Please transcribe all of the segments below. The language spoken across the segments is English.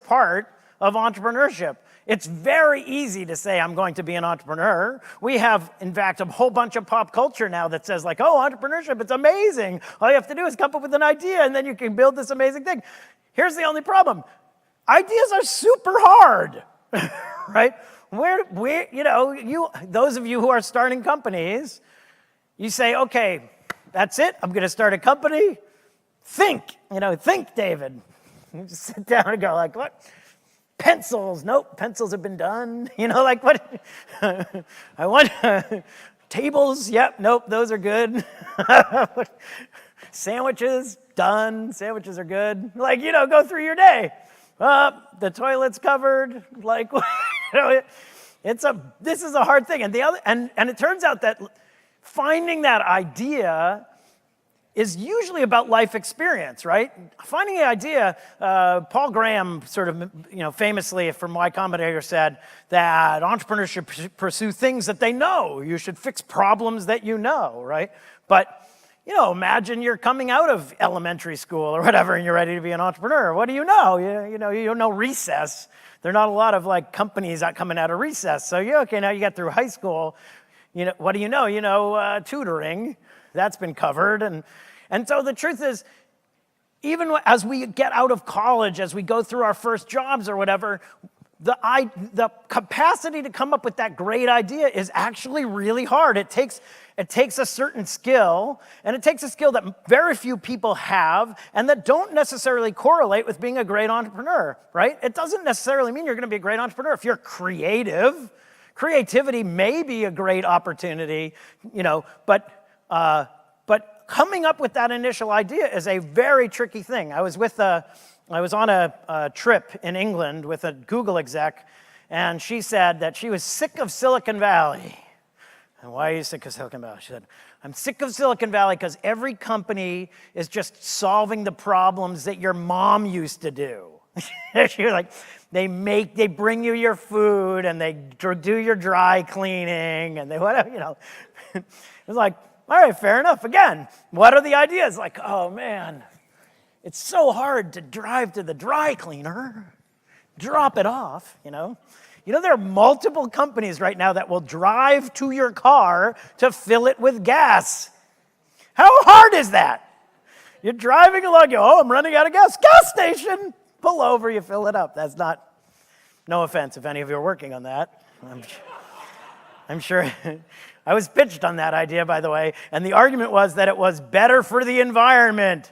part of entrepreneurship. It's very easy to say, I'm going to be an entrepreneur. We have, in fact, a whole bunch of pop culture now that says like, oh, entrepreneurship, it's amazing. All you have to do is come up with an idea and then you can build this amazing thing. Here's the only problem. Ideas are super hard, right? Those of you who are starting companies, you say, okay, that's it. I'm going to start a company. Think, David. You just sit down and go like, what? Pencils, nope, pencils have been done. What? I want tables, yep, nope, those are good. Sandwiches, done, sandwiches are good. Go through your day. The toilet's covered, this is a hard thing. And it turns out that finding that idea is usually about life experience, right? Finding the idea, Paul Graham sort of, famously from Y Combinator said that entrepreneurs should pursue things that they know. You should fix problems that you know, right? But, imagine you're coming out of elementary school or whatever and you're ready to be an entrepreneur. What do you know? You don't know recess. There are not a lot of companies coming out of recess. So now you get through high school. What do you know? Tutoring. That's been covered. And so the truth is, even as we get out of college, as we go through our first jobs or whatever, the capacity to come up with that great idea is actually really hard. It takes a certain skill, and it takes a skill that very few people have and that don't necessarily correlate with being a great entrepreneur, right? It doesn't necessarily mean you're going to be a great entrepreneur. If you're creative, creativity may be a great opportunity, but coming up with that initial idea is a very tricky thing. I was on a trip in England with a Google exec, and she said that she was sick of Silicon Valley. And why are you sick of Silicon Valley? She said, I'm sick of Silicon Valley because every company is just solving the problems that your mom used to do. She was like, they bring you your food, and they do your dry cleaning, and they whatever, It was like, all right, fair enough. Again, what are the ideas? Like, oh man, it's so hard to drive to the dry cleaner, drop it off, there are multiple companies right now that will drive to your car to fill it with gas. How hard is that? You're driving along, I'm running out of gas. Gas station! Pull over, you fill it up. That's not, no offense if any of you are working on that. I'm sure. I was pitched on that idea, by the way, and the argument was that it was better for the environment.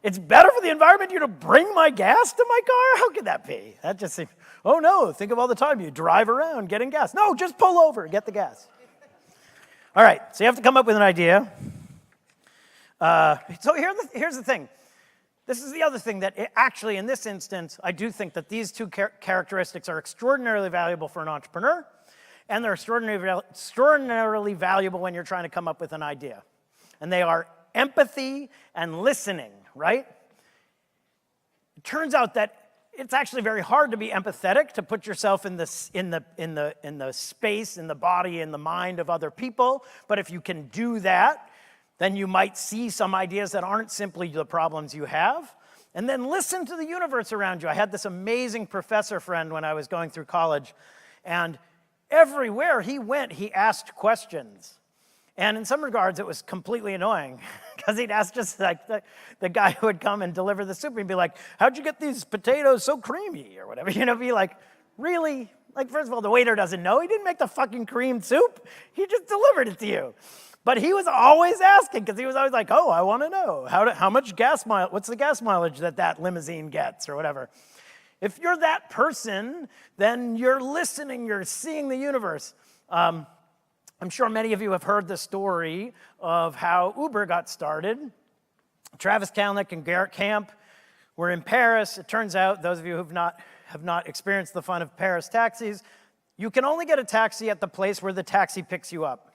It's better for the environment to bring my gas to my car? How could that be? That just seems, oh no, think of all the time you drive around getting gas. No, just pull over, get the gas. All right, so you have to come up with an idea. So here's the thing. This is the other thing that actually, in this instance, I do think that these two characteristics are extraordinarily valuable for an entrepreneur, and they're extraordinarily valuable when you're trying to come up with an idea. And they are empathy and listening, right? It turns out that it's actually very hard to be empathetic, to put yourself in the space, in the body, in the mind of other people. But if you can do that, then you might see some ideas that aren't simply the problems you have. And then listen to the universe around you. I had this amazing professor friend when I was going through college, and everywhere he went, he asked questions. And in some regards, it was completely annoying because he'd ask just like the guy who would come and deliver the soup. He'd be like, how'd you get these potatoes so creamy or whatever? Be like, really? Like, first of all, the waiter doesn't know. He didn't make the fucking creamed soup. He just delivered it to you. But he was always asking because he was always like, oh, I want to know. How much gas what's the gas mileage that limousine gets or whatever? If you're that person, then you're listening, you're seeing the universe. I'm sure many of you have heard the story of how Uber got started. Travis Kalanick and Garrett Camp were in Paris. It turns out, those of you who have not experienced the fun of Paris taxis, you can only get a taxi at the place where the taxi picks you up.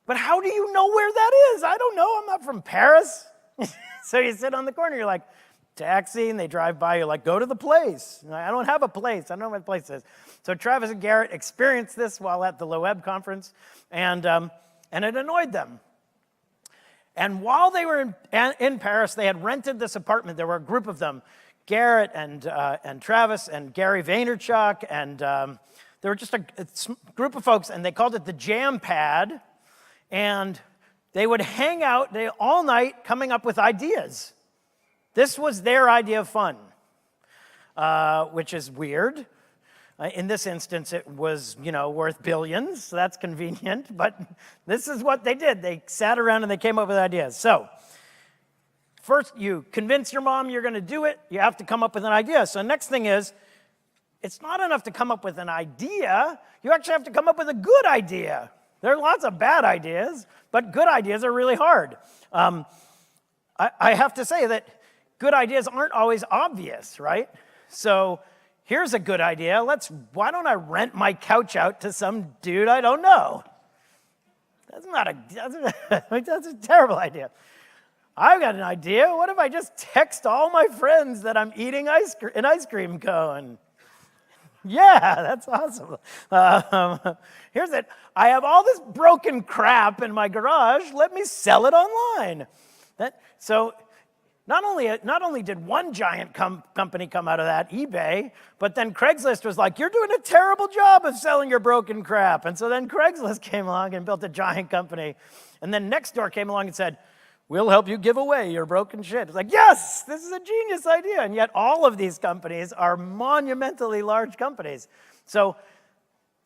But how do you know where that is? I don't know. I'm not from Paris. So you sit on the corner, you're like, taxi, and they drive by, you're like, go to the place. I don't have a place. I don't know what the place is. So Travis and Garrett experienced this while at the LIVESTREAM conference, and it annoyed them. And while they were in Paris, they had rented this apartment. There were a group of them. Garrett and Travis and Gary Vaynerchuk, and they were just a group of folks, and they called it the Jam Pad, and they would hang out all night coming up with ideas. This was their idea of fun, which is weird. In this instance, it was, worth billions, so that's convenient, but this is what they did. They sat around and they came up with ideas. So, first, you convince your mom you're going to do it. You have to come up with an idea. So the next thing is, it's not enough to come up with an idea. You actually have to come up with a good idea. There are lots of bad ideas, but good ideas are really hard. I have to say that good ideas aren't always obvious, right? So here's a good idea. Why don't I rent my couch out to some dude I don't know? That's a terrible idea. I've got an idea. What if I just text all my friends that I'm eating an ice cream cone? Yeah, that's awesome. Here's it. I have all this broken crap in my garage. Let me sell it online. So not only did one giant company come out of that, eBay, but then Craigslist was like, you're doing a terrible job of selling your broken crap. And so then Craigslist came along and built a giant company. And then Nextdoor came along and said, we'll help you give away your broken shit. It's like, yes, this is a genius idea. And yet all of these companies are monumentally large companies. So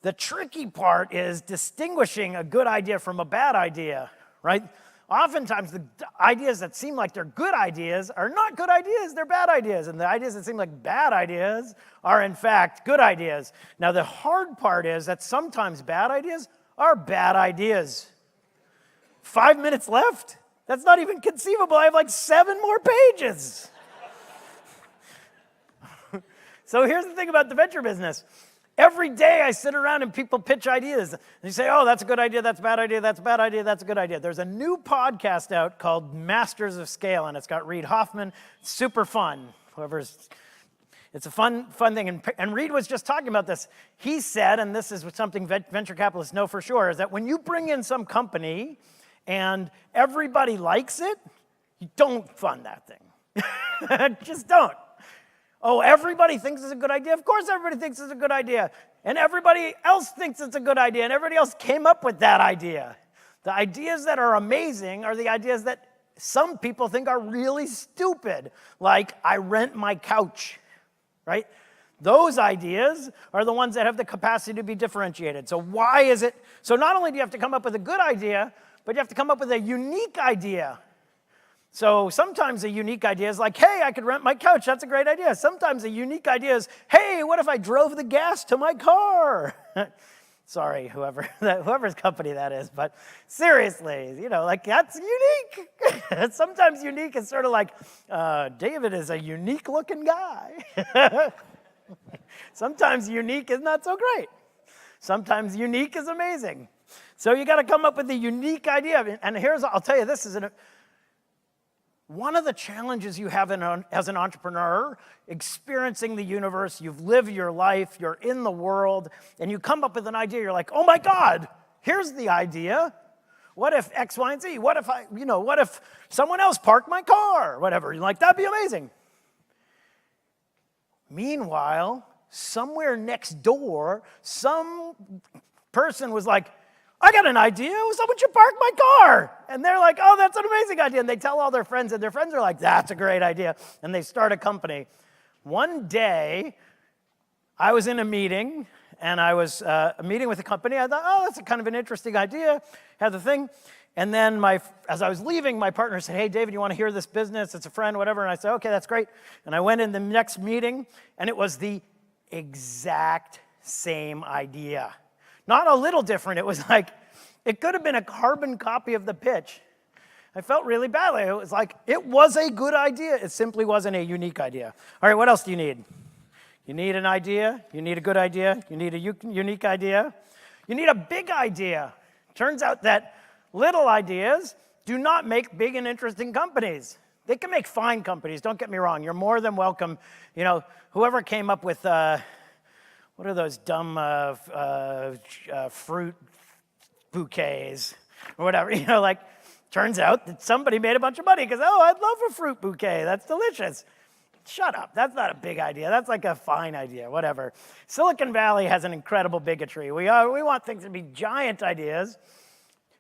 the tricky part is distinguishing a good idea from a bad idea, right? Oftentimes the ideas that seem like they're good ideas are not good ideas, they're bad ideas. And the ideas that seem like bad ideas are in fact good ideas. Now the hard part is that sometimes bad ideas are bad ideas. 5 minutes left? That's not even conceivable. I have like 7 more pages. So here's the thing about the venture business. Every day I sit around and people pitch ideas. And you say, oh, that's a good idea, that's a bad idea, that's a bad idea, that's a good idea. There's a new podcast out called Masters of Scale, and it's got Reid Hoffman. It's super fun. It's a fun thing. And Reid was just talking about this. He said, and this is something venture capitalists know for sure, is that when you bring in some company and everybody likes it, you don't fund that thing. Just don't. Oh, everybody thinks it's a good idea? Of course everybody thinks it's a good idea. And everybody else thinks it's a good idea, and everybody else came up with that idea. The ideas that are amazing are the ideas that some people think are really stupid, like I rent my couch, right? Those ideas are the ones that have the capacity to be differentiated. So why is it? So not only do you have to come up with a good idea, but you have to come up with a unique idea. So sometimes a unique idea is like, hey, I could rent my couch. That's a great idea. Sometimes a unique idea is, hey, what if I drove the gas to my car? Sorry, whoever's company that is, but seriously, like that's unique. Sometimes unique is sort of like, David is a unique looking guy. Sometimes unique is not so great. Sometimes unique is amazing. So you got to come up with a unique idea. And I'll tell you, this is one of the challenges you have as an entrepreneur, experiencing the universe, you've lived your life, you're in the world, and you come up with an idea, you're like, oh my God, here's the idea. What if X, Y, and Z? What if someone else parked my car? Whatever. You're like, that'd be amazing. Meanwhile, somewhere next door, some person was like, I got an idea. Someone should park my car. And they're like, oh, that's an amazing idea. And they tell all their friends, and their friends are like, that's a great idea. And they start a company. One day, I was in a meeting, and I was meeting with a company. I thought, oh, that's a kind of an interesting idea. Had the thing. And then as I was leaving, my partner said, hey, David, you want to hear this business? It's a friend, whatever. And I said, okay, that's great. And I went in the next meeting, and it was the exact same idea. Not a little different. It was like, it could have been a carbon copy of the pitch. I felt really badly. It was like, it was a good idea. It simply wasn't a unique idea. All right, what else do you need? You need an idea. You need a good idea. You need a unique idea. You need a big idea. Turns out that little ideas do not make big and interesting companies. They can make fine companies, don't get me wrong. You're more than welcome. Whoever came up with... what are those dumb fruit bouquets or whatever? Turns out that somebody made a bunch of money because, oh, I'd love a fruit bouquet. That's delicious. shut up. That's not a big idea. That's like a fine idea, whatever. Silicon Valley has an incredible bigotry. We want things to be giant ideas.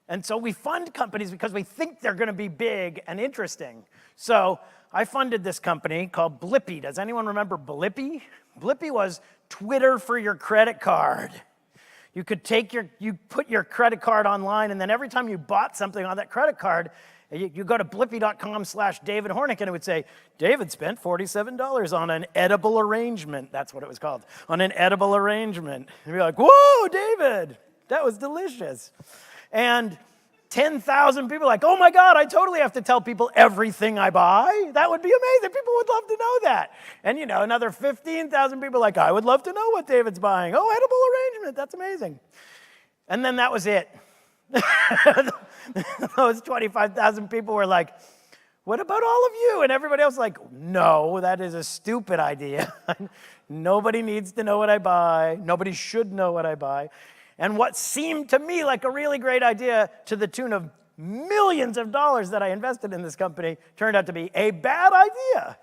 And so we fund companies because we think they're going to be big and interesting. So I funded this company called Blippy. Does anyone remember Blippy? Blippy was Twitter for your credit card. You could you put your credit card online, and then every time you bought something on that credit card, you go to blippy.com/David Hornik, and it would say, David spent $47 on an edible arrangement. That's what it was called, on an edible arrangement. And you're like, whoa, David, that was delicious. And 10,000 people are like, oh my God, I totally have to tell people everything I buy. That would be amazing. People would love to know that. And another 15,000 people are like, I would love to know what David's buying. Oh, edible arrangement, that's amazing. And then that was it. Those 25,000 people were like, what about all of you? And everybody else was like, no, that is a stupid idea. Nobody needs to know what I buy. Nobody should know what I buy. And what seemed to me like a really great idea, to the tune of millions of dollars that I invested in this company, turned out to be a bad idea.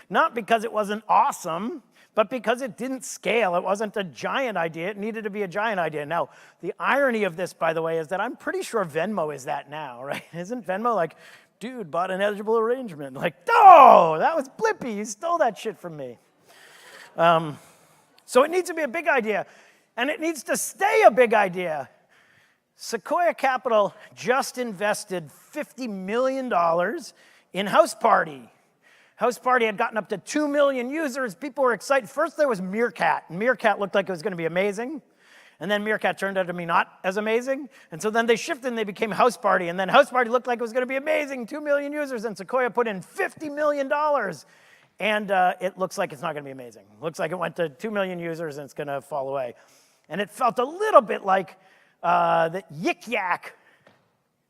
Not because it wasn't awesome, but because it didn't scale. It wasn't a giant idea. It needed to be a giant idea. Now, the irony of this, by the way, is that I'm pretty sure Venmo is that now, right? Isn't Venmo like, dude, bought an edible arrangement? Like, no, that was Blippy. You stole that shit from me. So it needs to be a big idea. And it needs to stay a big idea. Sequoia Capital just invested $50 million in House Party. House Party had gotten up to 2 million users. People were excited. First there was Meerkat, and Meerkat looked like it was going to be amazing. And then Meerkat turned out to be not as amazing. And so then they shifted and they became House Party. And then House Party looked like it was going to be amazing, 2 million users. And Sequoia put in $50 million. And it looks like it's not going to be amazing. It looks like it went to 2 million users and it's going to fall away. And it felt a little bit like the Yik Yak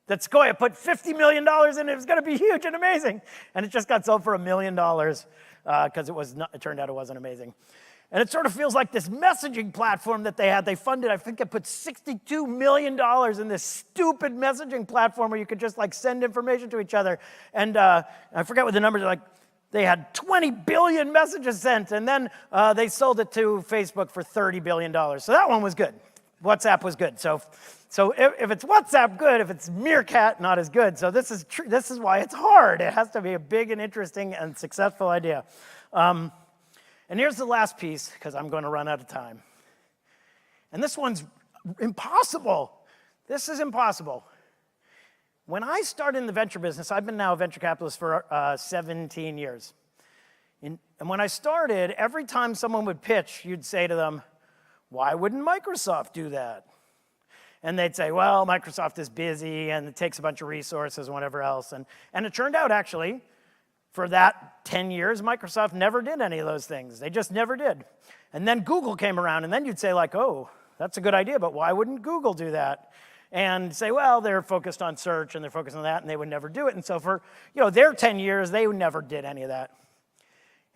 that Sequoia put $50 million in. It was going to be huge and amazing. And it just got sold for $1 million because it turned out it wasn't amazing. And it sort of feels like this messaging platform that they had. They funded, I think it put $62 million in this stupid messaging platform where you could just like send information to each other. And I forget what the numbers are like. They had 20 billion messages sent, and then they sold it to Facebook for $30 billion. So that one was good. WhatsApp was good. So if it's WhatsApp, good. If it's Meerkat, not as good. So this is why it's hard. It has to be a big and interesting and successful idea. And here's the last piece, because I'm going to run out of time. And this one's impossible. This is impossible. When I started in the venture business, I've been now a venture capitalist for 17 years. And when I started, every time someone would pitch, you'd say to them, why wouldn't Microsoft do that? And they'd say, well, Microsoft is busy and it takes a bunch of resources and whatever else. And it turned out, actually, for that 10 years, Microsoft never did any of those things. They just never did. And then Google came around, and then you'd say, like, oh, that's a good idea, but why wouldn't Google do that? And say, well, they're focused on search and they're focused on that and they would never do it. And so for their 10 years, they never did any of that.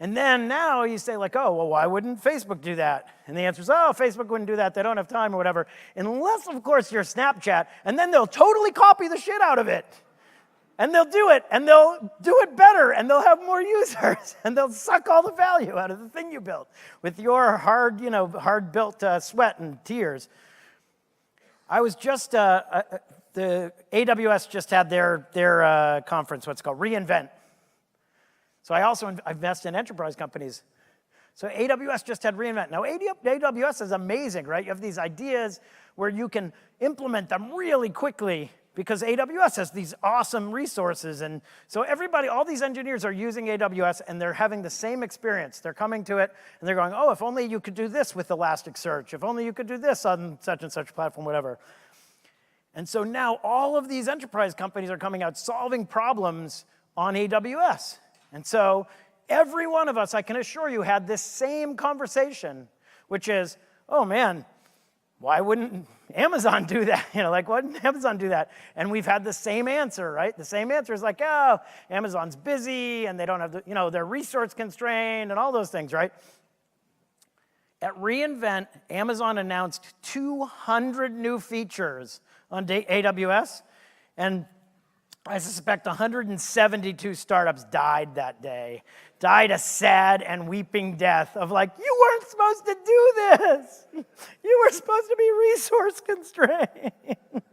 And then now you say like, oh, well, why wouldn't Facebook do that? And the answer is, oh, Facebook wouldn't do that. They don't have time or whatever. Unless, of course, you're Snapchat. And then they'll totally copy the shit out of it. And they'll do it. And they'll do it better. And they'll have more users. And they'll suck all the value out of the thing you built with your hard-built sweat and tears. I was just, the AWS just had their conference, what's called reInvent. So I also invest in enterprise companies. So AWS just had reInvent. Now AWS is amazing, right? You have these ideas where you can implement them really quickly because AWS has these awesome resources. And so all these engineers are using AWS and they're having the same experience. They're coming to it and they're going, oh, if only you could do this with Elasticsearch. If only you could do this on such and such platform, whatever. And so now all of these enterprise companies are coming out solving problems on AWS. And so every one of us, I can assure you, had this same conversation, which is, oh man, why wouldn't Amazon do that? Why wouldn't Amazon do that? And we've had the same answer, right? The same answer is like, oh, Amazon's busy and they don't have they're resource constrained and all those things, right? At reInvent, Amazon announced 200 new features on AWS. And I suspect 172 startups died that day, died a sad and weeping death of like, you weren't supposed to do this. You were supposed to be resource constrained.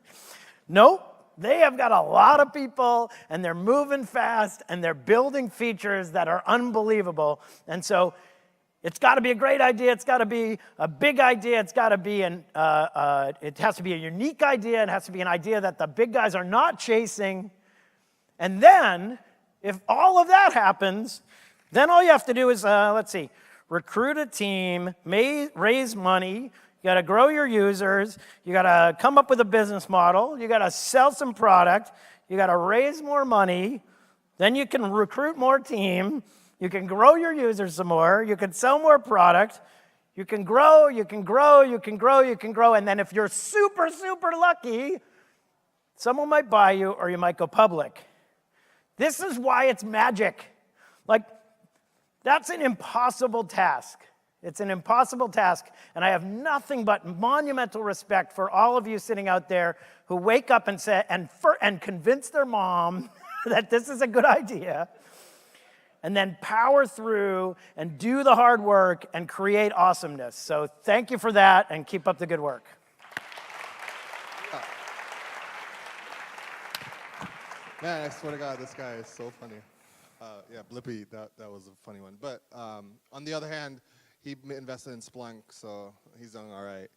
Nope, they have got a lot of people and they're moving fast and they're building features that are unbelievable. And so it's got to be a great idea. It's got to be a big idea. It's got to be it has to be a unique idea. It has to be an idea that the big guys are not chasing. And then, if all of that happens, then all you have to do is, recruit a team, raise money, you got to grow your users, you got to come up with a business model, you got to sell some product, you got to raise more money, then you can recruit more team, you can grow your users some more, you can sell more product, you can grow, you can grow, you can grow, you can grow, and then if you're super, super lucky, someone might buy you or you might go public. This is why it's magic. Like, that's an impossible task. It's an impossible task, and I have nothing but monumental respect for all of you sitting out there who wake up and say and convince their mom that this is a good idea, and then power through and do the hard work and create awesomeness. So thank you for that, and keep up the good work. Man, I swear to God, this guy is so funny. Yeah, Blippi, that was a funny one. But on the other hand, he invested in Splunk, so he's doing all right.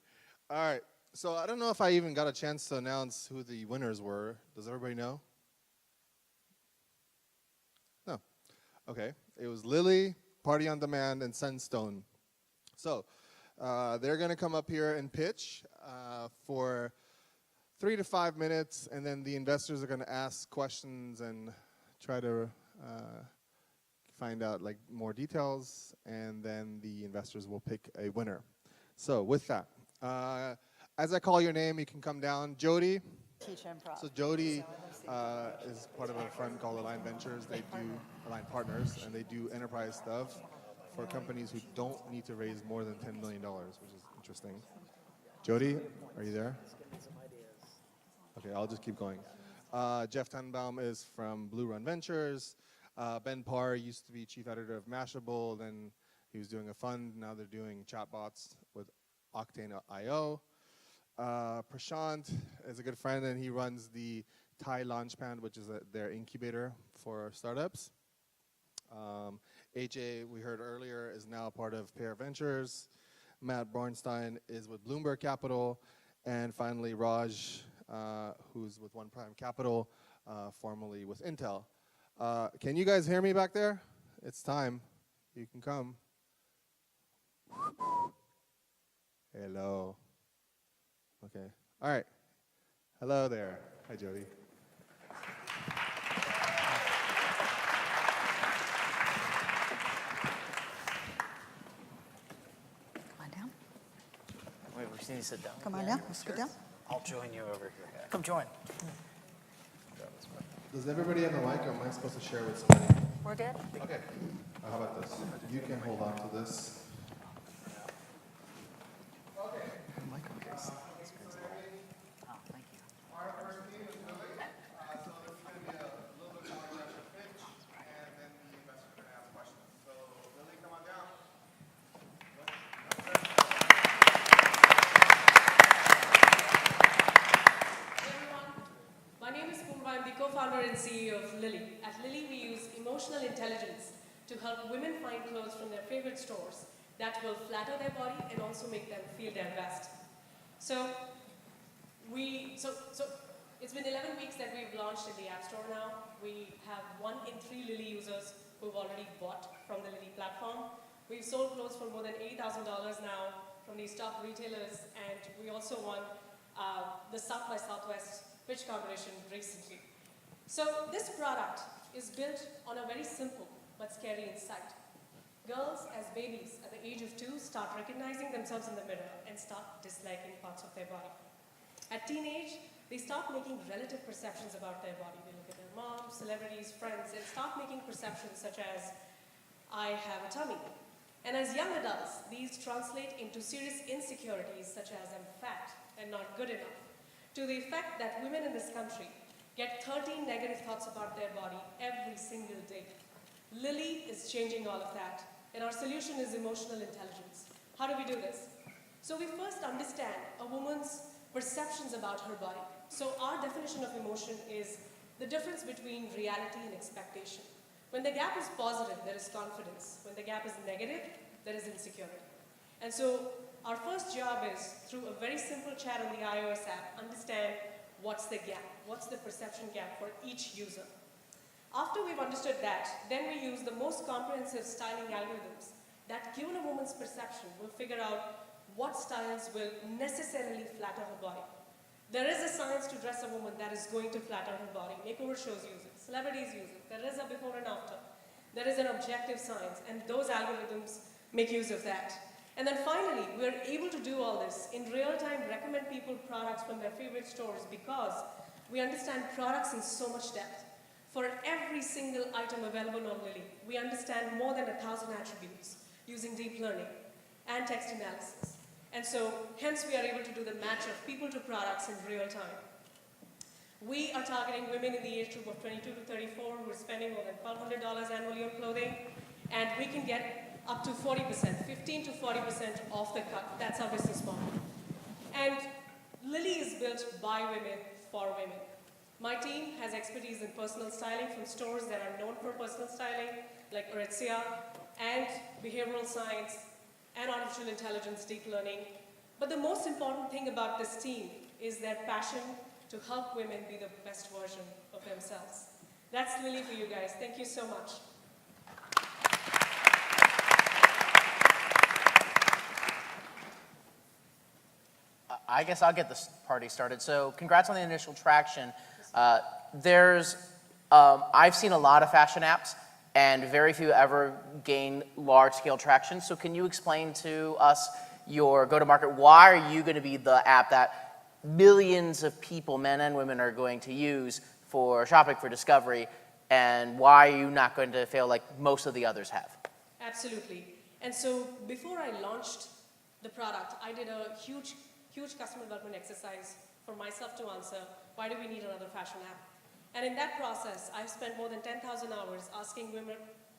All right, so I don't know if I even got a chance to announce who the winners were. Does everybody know? No. Okay, it was Lily, Party on Demand, and Sunstone. So they're going to come up here and pitch for 3 to 5 minutes, and then the investors are going to ask questions and try to find out like more details, and then the investors will pick a winner. So with that, as I call your name, you can come down. Jody. Teach improv. So Jody is part of a fund called Align Ventures. They do Align Partners, and they do enterprise stuff for companies who don't need to raise more than $10 million, which is interesting. Jody, are you there? Okay, I'll just keep going. Jeff Tannenbaum is from Blue Run Ventures. Ben Parr used to be chief editor of Mashable, then he was doing a fund. Now they're doing chatbots with Octane.io. Prashant is a good friend, and he runs the Thai Launchpad, which is their incubator for startups. AJ, we heard earlier, is now part of Pear Ventures. Matt Bornstein is with Bloomberg Capital. And finally, Raj, who's with One Prime Capital, formerly with Intel. Can you guys hear me back there? It's time. You can come. Hello. Okay. All right. Hello there. Hi, Jody. Come on down. Wait, we just need to sit down. Come on down. Let's sit down. I'll join you over here. Come join. Does everybody have a mic, or am I supposed to share with somebody? We're good. Okay. How about this? You can hold on to this. Okay. Oh, thank you. Our first team is Lily. So this is going to be a little bit more aggressive pitch, and then the investors are going to ask questions. So Lily, come on down. My name is Poomba. I'm the co-founder and CEO of Lily. At Lily, we use emotional intelligence to help women find clothes from their favorite stores that will flatter their body and also make them feel their best. So it's been 11 weeks that we've launched in the App Store now. We have 1 in 3 Lily users who've already bought from the Lily platform. We've sold clothes for more than $80,000 now from these top retailers, and we also won the South by Southwest pitch competition recently. So this product is built on a very simple but scary insight. Girls, as babies at the age of 2, start recognizing themselves in the mirror and start disliking parts of their body. At teenage, they start making relative perceptions about their body. They look at their moms, celebrities, friends, and start making perceptions such as, I have a tummy. And as young adults, these translate into serious insecurities such as, I'm fat and not good enough, to the effect that women in this country get 13 negative thoughts about their body every single day. Lily is changing all of that, and our solution is emotional intelligence. How do we do this? So we first understand a woman's perceptions about her body. So our definition of emotion is the difference between reality and expectation. When the gap is positive, there is confidence. When the gap is negative, there is insecurity. And so our first job is, through a very simple chat on the iOS app, understand what's the gap, what's the perception gap for each user. After we've understood that, then we use the most comprehensive styling algorithms that, given a woman's perception, will figure out what styles will necessarily flatter her body. There is a science to dress a woman that is going to flatter her body. Makeover shows use it, celebrities use it, there is a before and after. There is an objective science, and those algorithms make use of that. And then finally, we're able to do all this in real time, recommend people products from their favorite stores because we understand products in so much depth. For every single item available on Lily, we understand more than 1,000 attributes using deep learning and text analysis. And so, hence we are able to do the match of people to products in real time. We are targeting women in the age group of 22 to 34 who are spending more than $1,200 annually on clothing, and we can get up to 40%, 15 to 40% off the cut. That's our business model. And Lily is built by women for women. My team has expertise in personal styling from stores that are known for personal styling, like Aritzia, and behavioral science, and artificial intelligence, deep learning. But the most important thing about this team is their passion to help women be the best version of themselves. That's Lily for you guys. Thank you so much. I guess I'll get this party started. So congrats on the initial traction. I've seen a lot of fashion apps, and very few ever gain large-scale traction. So can you explain to us your go-to-market? Why are you going to be the app that millions of people, men and women, are going to use for shopping, for discovery, and why are you not going to fail like most of the others have? Absolutely. And so before I launched the product, I did a huge customer development exercise for myself to answer, why do we need another fashion app? And in that process, I've spent more than 10,000 hours asking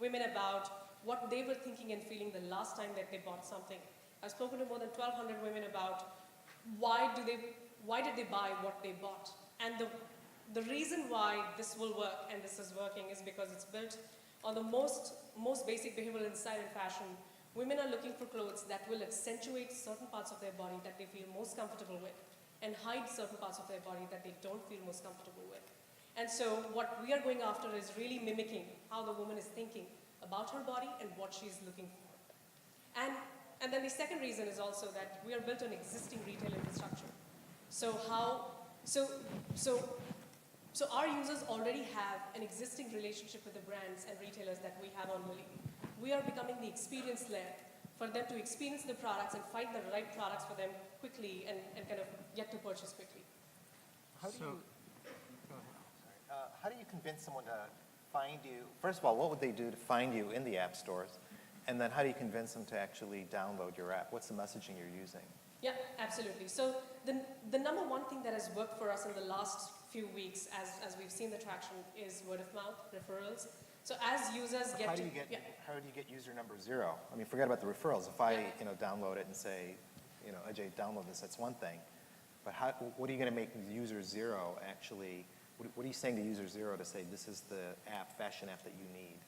women about what they were thinking and feeling the last time that they bought something. I've spoken to more than 1,200 women about why did they buy what they bought? And the reason why this will work and this is working is because it's built on the most basic behavioral insight in fashion. Women are looking for clothes that will accentuate certain parts of their body that they feel most comfortable with and hide certain parts of their body that they don't feel most comfortable with. And so what we are going after is really mimicking how the woman is thinking about her body and what she's looking for. And then the second reason is also that we are built on existing retail infrastructure. So our users already have an existing relationship with the brands and retailers that we have on Lily. We are becoming the experience layer for them to experience the products and find the right products for them quickly and kind of get to purchase quickly. How do you convince someone to find you? First of all, what would they do to find you in the app stores? And then how do you convince them to actually download your app? What's the messaging you're using? Yeah, absolutely. So the number one thing that has worked for us in the last few weeks as we've seen the traction is word of mouth, referrals. So as users get How do you get user number 0? I mean, forget about the referrals. If I download it and say, Ajay, download this, that's one thing. But what are you going to make user 0 actually? What are you saying to user 0 to say this is the fashion app that you need?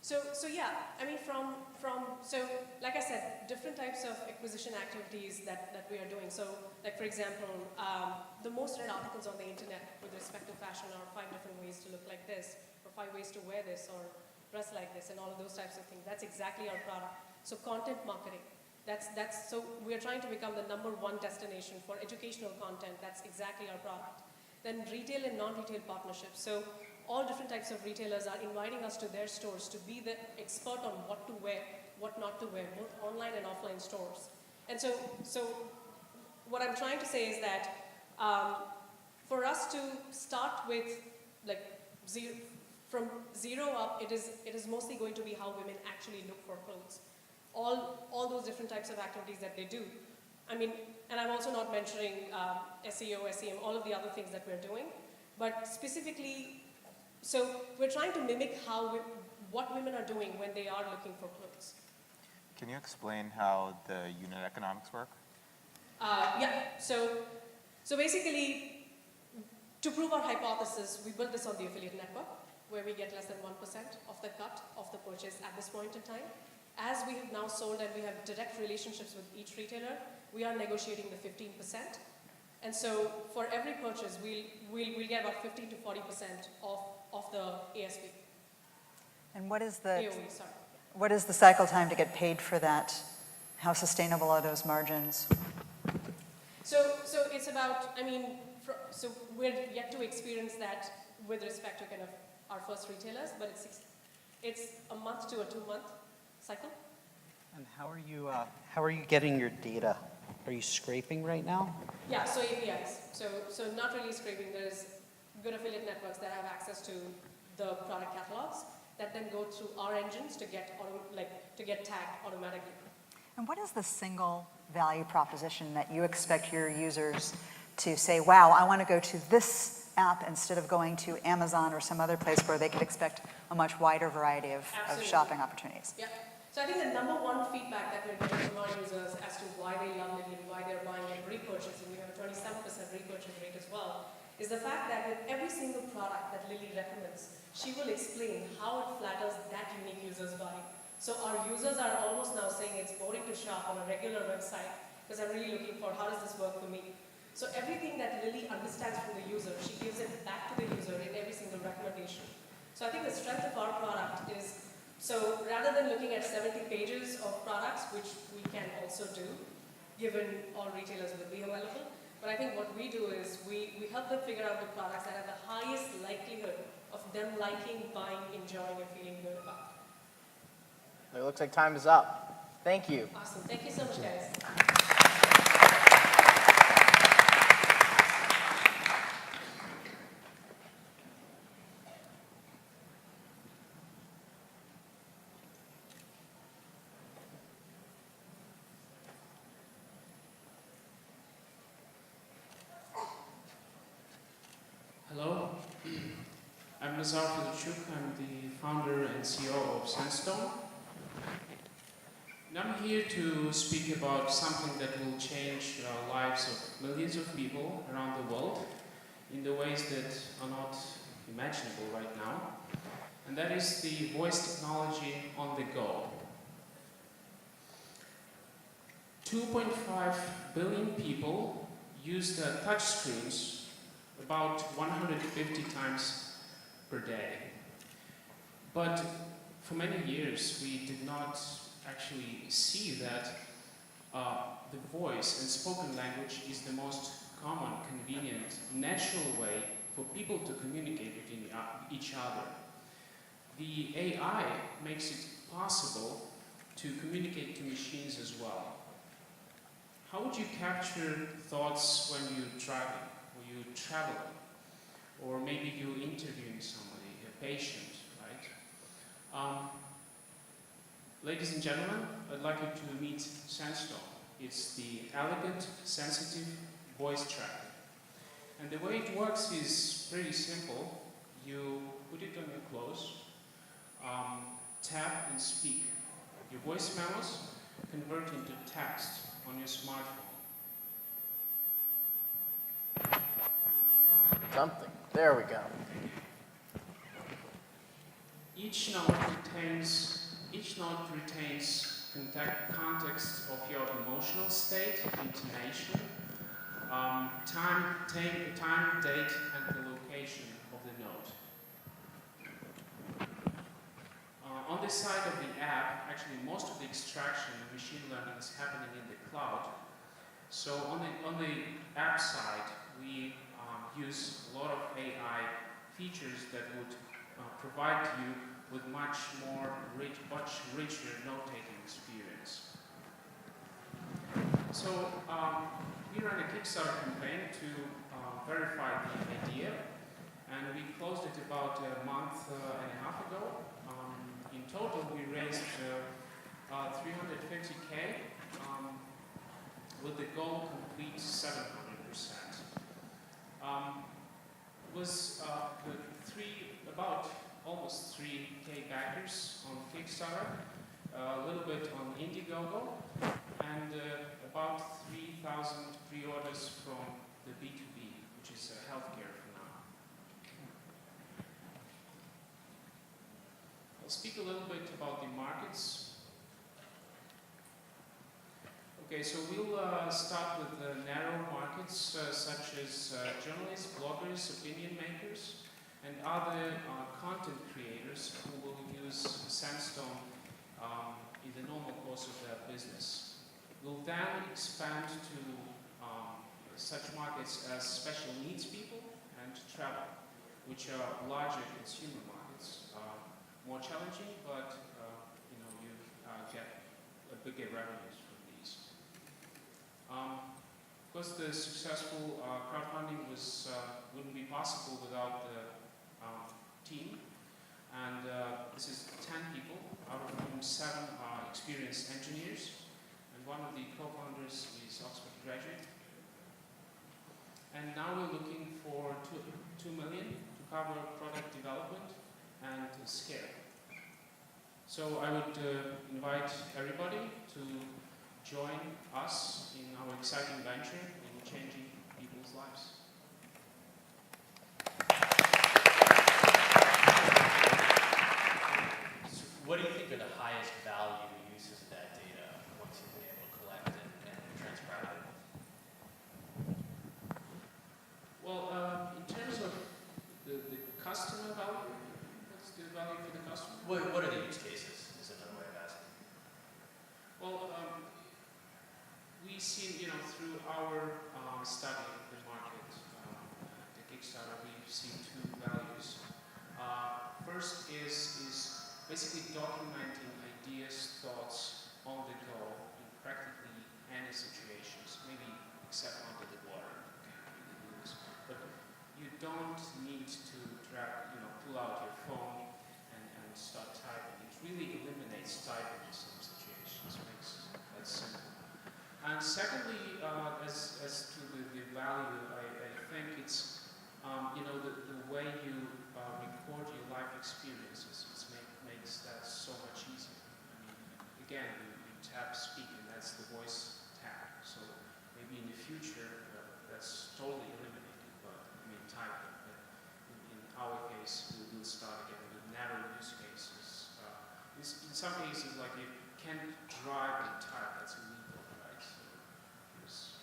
So yeah, I mean so like I said, different types of acquisition activities that we are doing. So like for example, the most read articles on the internet with respect to fashion are 5 different ways to look like this, or 5 ways to wear this, or dress like this, and all of those types of things. That's exactly our product. So content marketing. So we are trying to become the #1 destination for educational content. That's exactly our product. Then retail and non-retail partnerships. So all different types of retailers are inviting us to their stores to be the expert on what to wear, what not to wear, both online and offline stores. And so what I'm trying to say is that for us to start with from 0 up, it is mostly going to be how women actually look for clothes. All those different types of activities that they do. I mean, and I'm also not mentioning SEO, SEM, all of the other things that we're doing. But specifically, so we're trying to mimic what women are doing when they are looking for clothes. Can you explain how the unit economics work? Yeah, so basically, to prove our hypothesis, we built this on the affiliate network, where we get less than 1% of the cut of the purchase at this point in time. As we have now sold and we have direct relationships with each retailer, we are negotiating the 15%. And so for every purchase, we'll get about 15 to 40% of the ASP. And what is the AOE, sorry. what is the cycle time to get paid for that? How sustainable are those margins? So it's about, I mean, so we're yet to experience that with respect to kind of our first retailers, but it's a month to a 2-month cycle. And how are you getting your data? Are you scraping right now? Yeah, so APIs. So not really scraping. There's good affiliate networks that have access to the product catalogs that then go through our engines to get tagged automatically. And what is the single value proposition that you expect your users to say, wow, I want to go to this app instead of going to Amazon or some other place where they could expect a much wider variety of shopping opportunities? Yeah. So I think the number one feedback that we're getting from our users as to why they love Lily and why they're buying and repurchasing, we have a 27% repurchase rate as well, is the fact that with every single product that Lily recommends, she will explain how it flatters that unique user's body. So our users are almost now saying it's boring to shop on a regular website because I'm really looking for how does this work for me. So everything that Lily understands from the user, she gives it back to the user in every single recommendation. So I think the strength of our product is, so rather than looking at 70 pages of products, which we can also do, given all retailers will be available, but I think what we do is we help them figure out the products that have the highest likelihood of them liking, buying, enjoying, and feeling good about. It looks like time is up. Thank you. Awesome. Thank you so much, guys. Hello, I'm Nazar Filichuk. I'm the founder and CEO of Sandstone. And I'm here to speak about something that will change the lives of millions of people around the world in the ways that are not imaginable right now. And that is the voice technology on the go. 2.5 billion people use their touchscreens about 150 times per day. But for many years, we did not actually see that the voice and spoken language is the most common, convenient, natural way for people to communicate with each other. The AI makes it possible to communicate to machines as well. How would you capture thoughts when you're driving? You're traveling, or maybe you're interviewing somebody, a patient, right? Ladies and gentlemen, I'd like you to meet Sandstone. It's the elegant, sensitive voice tracker. And the way it works is pretty simple. You put it on your clothes, tap and speak. Your voice memos convert into text on your smartphone. Something. There we go. Each note retains context of your emotional state, intonation, time, date, and the location of the note. On this side of the app, actually most of the extraction and machine learning is happening in the cloud. So on the app side, we use a lot of AI features that would provide you with much richer note-taking experience. So we ran a Kickstarter campaign to verify the idea, and we closed it about a month and a half ago. In total, we raised 350K with the goal to complete 700%. was with about almost 3K backers on Kickstarter, a little bit on Indiegogo, and about 3,000 pre-orders from the B2B, which is healthcare for now. I'll speak a little bit about the markets. Okay, so we'll start with the narrow markets such as journalists, bloggers, opinion makers, and other content creators who will use Sandstone in the normal course of their business. We'll then expand to such markets as special needs people and travel, which are larger consumer markets, more challenging, but you get a bigger revenues from these. Of course, the successful crowdfunding wouldn't be possible without the team. And this is 10 people, out of whom 7 are experienced engineers. And one of the co-founders is Oxford graduate. And now we're looking for 2 million to cover product development and scale. So I would invite everybody to join us in our exciting venture in changing people's lives. So what do you think are the highest value uses of that data once you've been able to collect and transcribe it? Well, in terms of the customer value, what's the value for the customer? What are the use cases, is another way of asking. Well, we've seen, through our study of the market, the Kickstarter, we've seen 2 values. First is basically documenting ideas, thoughts on the go in practically any situations, maybe except under the water. But you don't need to pull out your phone and start typing. It really eliminates typing in some situations, makes that simple. And secondly, as to the value, I think it's the way you record your life experiences. Makes that so much easier. I mean, again, you tap speak, and that's the voice tap. So maybe in the future that's totally eliminated. But typing. But in our case, we'll start again with narrow use cases. In some cases, like you can't drive and type. That's illegal, right? So there's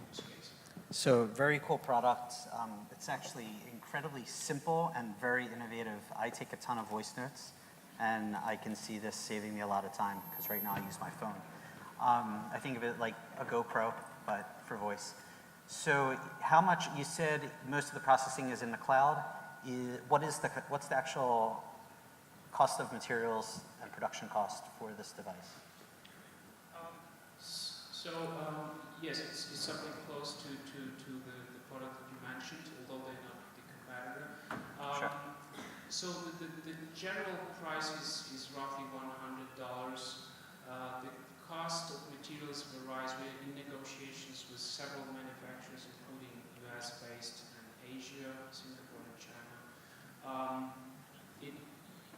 use cases. So very cool product. It's actually incredibly simple and very innovative. I take a ton of voice notes, and I can see this saving me a lot of time because right now I use my phone. I think of it like a GoPro, but for voice. So how much, you said most of the processing is in the cloud. What's the actual cost of materials and production cost for this device? Yes, it's something close to the product that you mentioned, although they're not the competitor. Sure. So the general price is roughly $100. The cost of materials varies. We're in negotiations with several manufacturers, including US-based and Asia, Singapore and China.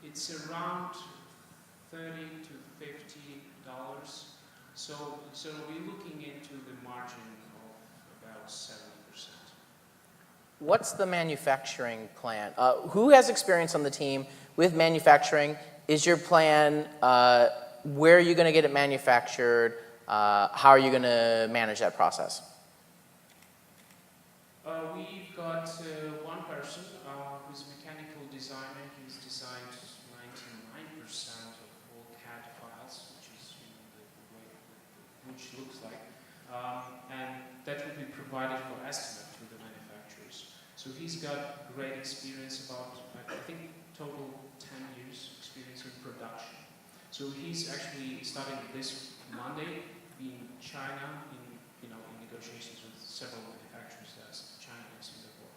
It's around $30 to $50. So we're looking into the margin of about 70%. What's the manufacturing plan? Who has experience on the team with manufacturing? Is your plan, where are you going to get it manufactured? How are you going to manage that process? We've got one person who's a mechanical designer. He's designed 99% of all CAD files, which is the way which looks like. And that will be provided for estimate to the manufacturers. So he's got great experience, about, I think, total 10 years experience in production. So he's actually starting this Monday in China in negotiations with several manufacturers, that's China and Singapore,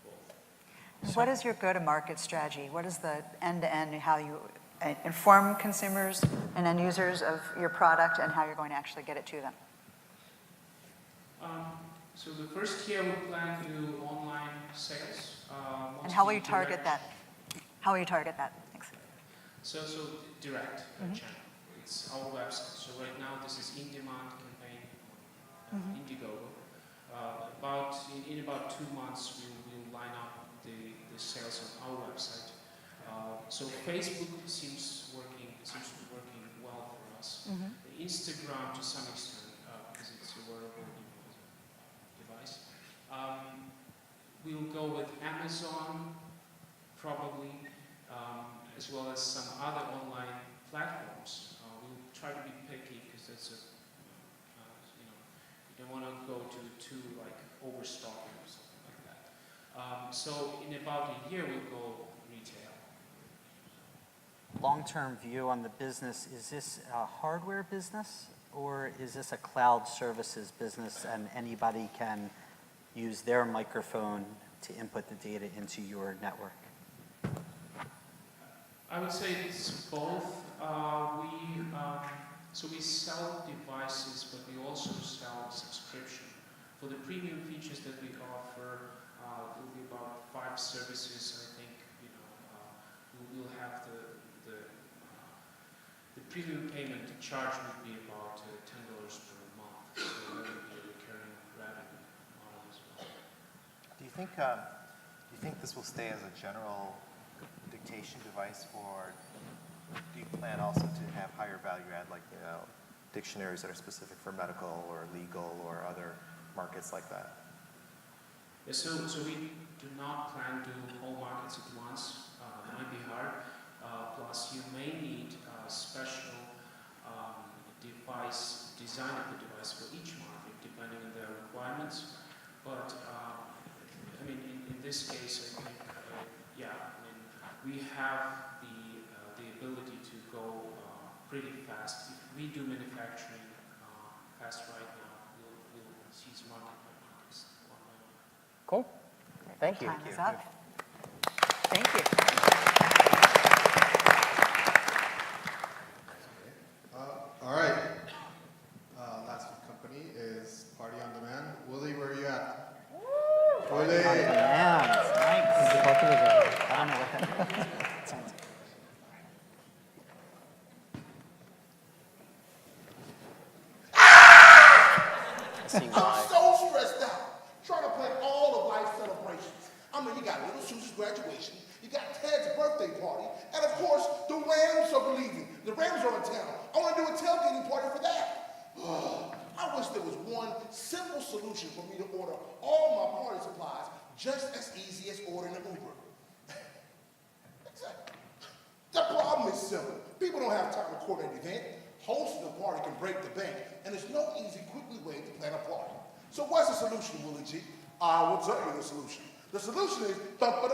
both. What is your go-to-market strategy? What is the end-to-end, how you inform consumers and end users of your product and how you're going to actually get it to them? So the first year we plan to do online sales. And how will you mostly target direct. that? How will you target that? Thanks. So direct channel. It's our website. So right now this is in-demand campaign on Indiegogo. In about 2 months we'll line up the sales on our website. So Facebook seems to be working well for us. Instagram to some extent because it's a wearable device. We'll go with Amazon probably, as well as some other online platforms. We'll try to be picky because that's you don't want to go to too like overstocking or something like that. So in about a year we'll go retail. Long-term view on the business, is this a hardware business or is this a cloud services business and anybody can use their microphone to input the data into your network? I would say it's both. So we sell devices, but we also sell subscription. For the premium features that we offer, it will be about 5 services. I think we'll have the premium payment charge would be about $10 per month. So that would be a recurring revenue model as well. Do you think this will stay as a general dictation device, or do you plan also to have higher value add, like dictionaries that are specific for medical or legal or other markets like that? Yeah, so we do not plan to do all markets at once. It might be hard. Plus, you may need a special design of the device for each market, depending on their requirements. But I mean, in this case, I think, we have the ability to go pretty fast. If we do manufacturing fast right now, we'll seize market by market. Cool. Thank you. Time is up. Thank you. All right. Last company is Party on Demand. Willie, where are you at? Willie. Yeah, that's nice. I don't know what that sounds like. See I'm why. so stressed out trying to plan all of life's celebrations. I mean, you got little Susie's graduation, you got Ted's birthday party, and of course, the Rams are leaving. The Rams are in town. I want to do a tailgating party for that. I wish there was one simple solution for me to order all my party supplies just as easy as ordering an Uber. The problem is simple. People don't have time to coordinate an event. Hosting a party can break the bank, and there's no easy, quickly way to plan a party. So what's the solution, Willie G? I will tell you the solution. The solution is Party on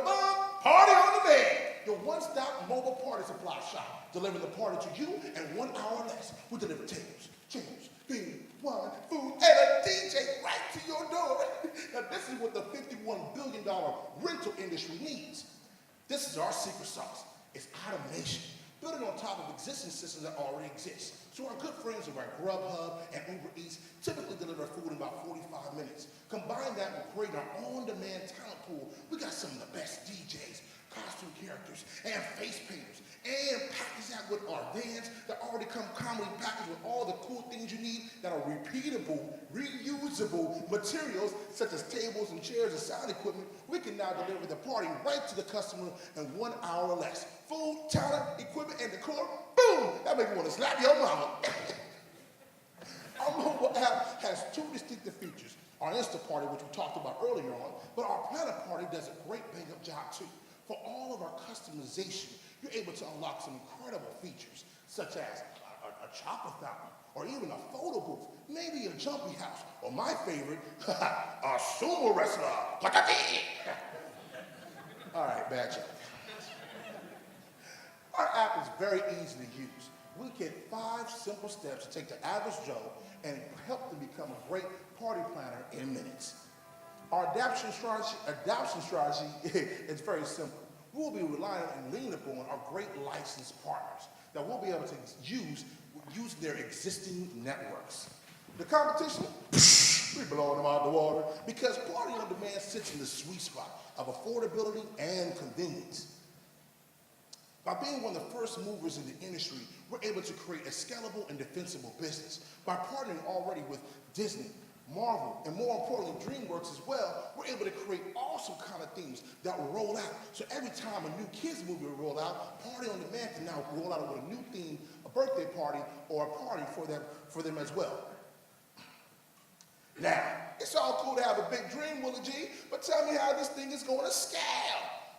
Demand, your one-stop mobile party supply shop, delivering the party to you in 1 hour or less. We deliver tables, chairs, beer, wine, food, and a DJ right to your door. Now this is what the $51 billion rental industry needs. This is our secret sauce. It's automation, building on top of existing systems that already exist. So our good friends over at Grubhub and Uber Eats typically deliver food in about 45 minutes. Combine that with creating our on-demand talent pool, we got some of the best DJs, costume characters, and face painters, and package that with our vans that already come commonly packaged with all the cool things you need that are repeatable, reusable materials such as tables and chairs and sound equipment. We can now deliver the party right to the customer in 1 hour or less. Food, talent, equipment, and decor, boom! That makes me want to slap your mama. Our mobile app has 2 distinctive features. Our Insta Party, which we talked about earlier on, but our Planet Party does a great bang-up job too. For all of our customization, you're able to unlock some incredible features, such as a chocolate fountain, or even a photo booth, maybe a jumpy house, or my favorite, a sumo wrestler. All right, bad joke. Our app is very easy to use. We get 5 simple steps to take the average Joe and help them become a great party planner in minutes. Our adoption strategy is very simple. We'll be relying and leaning upon our great licensed partners that we'll be able to use their existing networks. The competition, We blowing them out the water because Party on Demand sits in the sweet spot of affordability and convenience. By being one of the first movers in the industry, we're able to create a scalable and defensible business. By partnering already with Disney, Marvel, and more importantly, DreamWorks as well, we're able to create awesome kind of things that will roll out. So every time a new kids movie will roll out, Party on Demand can now roll out with a new theme, a birthday party, or a party for them as well. Now, it's all cool to have a big dream, Willie G, but tell me how this thing is going to scale.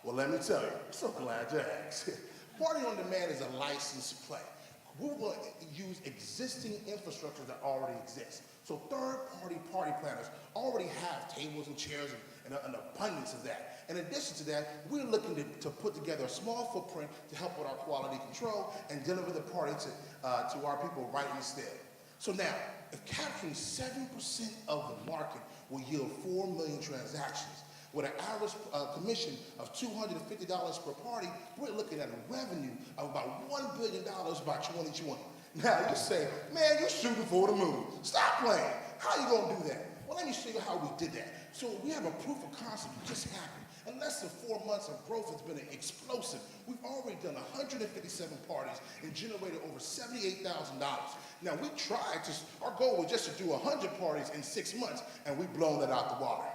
Well, let me tell you, I'm so glad you asked. Party on Demand is a licensed play. We're going to use existing infrastructure that already exists. So third-party party planners already have tables and chairs and an abundance of that. In addition to that, we're looking to put together a small footprint to help with our quality control and deliver the party to our people right in the stead. So now, if capturing 7% of the market will yield 4 million transactions, with an average commission of $250 per party, we're looking at a revenue of about $1 billion by 2020. Now you say, man, you're shooting for the moon. Stop playing. How you gonna do that? Well, let me show you how we did that. So we have a proof of concept that just happened. In less than 4 months of growth, has been explosive. We've already done 157 parties and generated over $78,000. Now we tried our goal was just to do 100 parties in 6 months, and we've blown that out the water.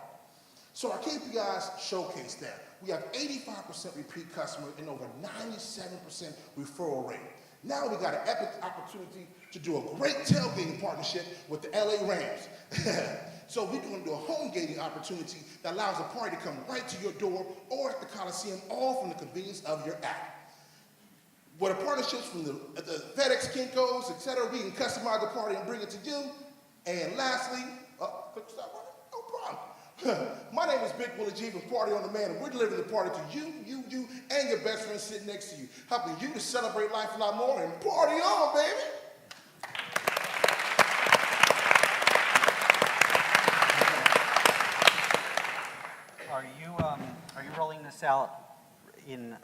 So our KPIs showcase that. We have 85% repeat customers and over 97% referral rate. Now we got an epic opportunity to do a great tailgating partnership with the LA Rams. So we're going to do a home gating opportunity that allows the party to come right to your door or at the Coliseum, all from the convenience of your app. With the partnerships from the FedEx, Kinko's, etc., we can customize the party and bring it to you. And lastly, quick stop, no problem. My name is Big Willie G from Party on Demand, and we're delivering the party to you, and your best friend sitting next to you, helping you to celebrate life a lot more and party on, baby. Are you rolling this out in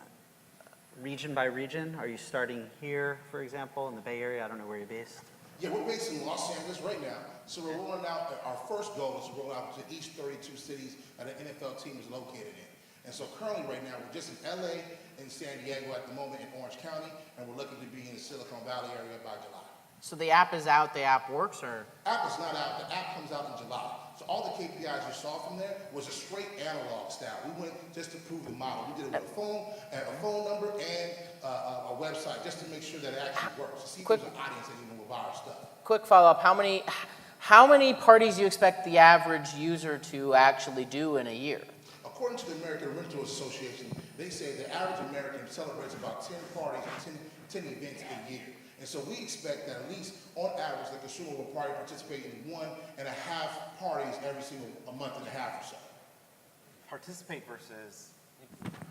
region by region? Are you starting here, for example, in the Bay Area? I don't know where you're based. Yeah, we're based in Los Angeles right now. So we're rolling out, our first goal is to roll out to each 32 cities that an NFL team is located in. And so currently right now, we're just in LA and San Diego at the moment in Orange County, and we're looking to be in the Silicon Valley area by July. So the app is out, the app works, or? App is not out, the app comes out in July. So all the KPIs you saw from there was a straight analog style. We went just to prove the model. We did it with a phone number and a website just to make sure that it actually works. To see if there's an audience that even will buy our stuff. Quick follow-up, how many parties do you expect the average user to actually do in a year? According to the American Rental Association, they say the average American celebrates about 10 parties and 10 events a year. And so we expect that at least on average, the consumer will probably participate in 1.5 parties every single month and a half or so. Participate versus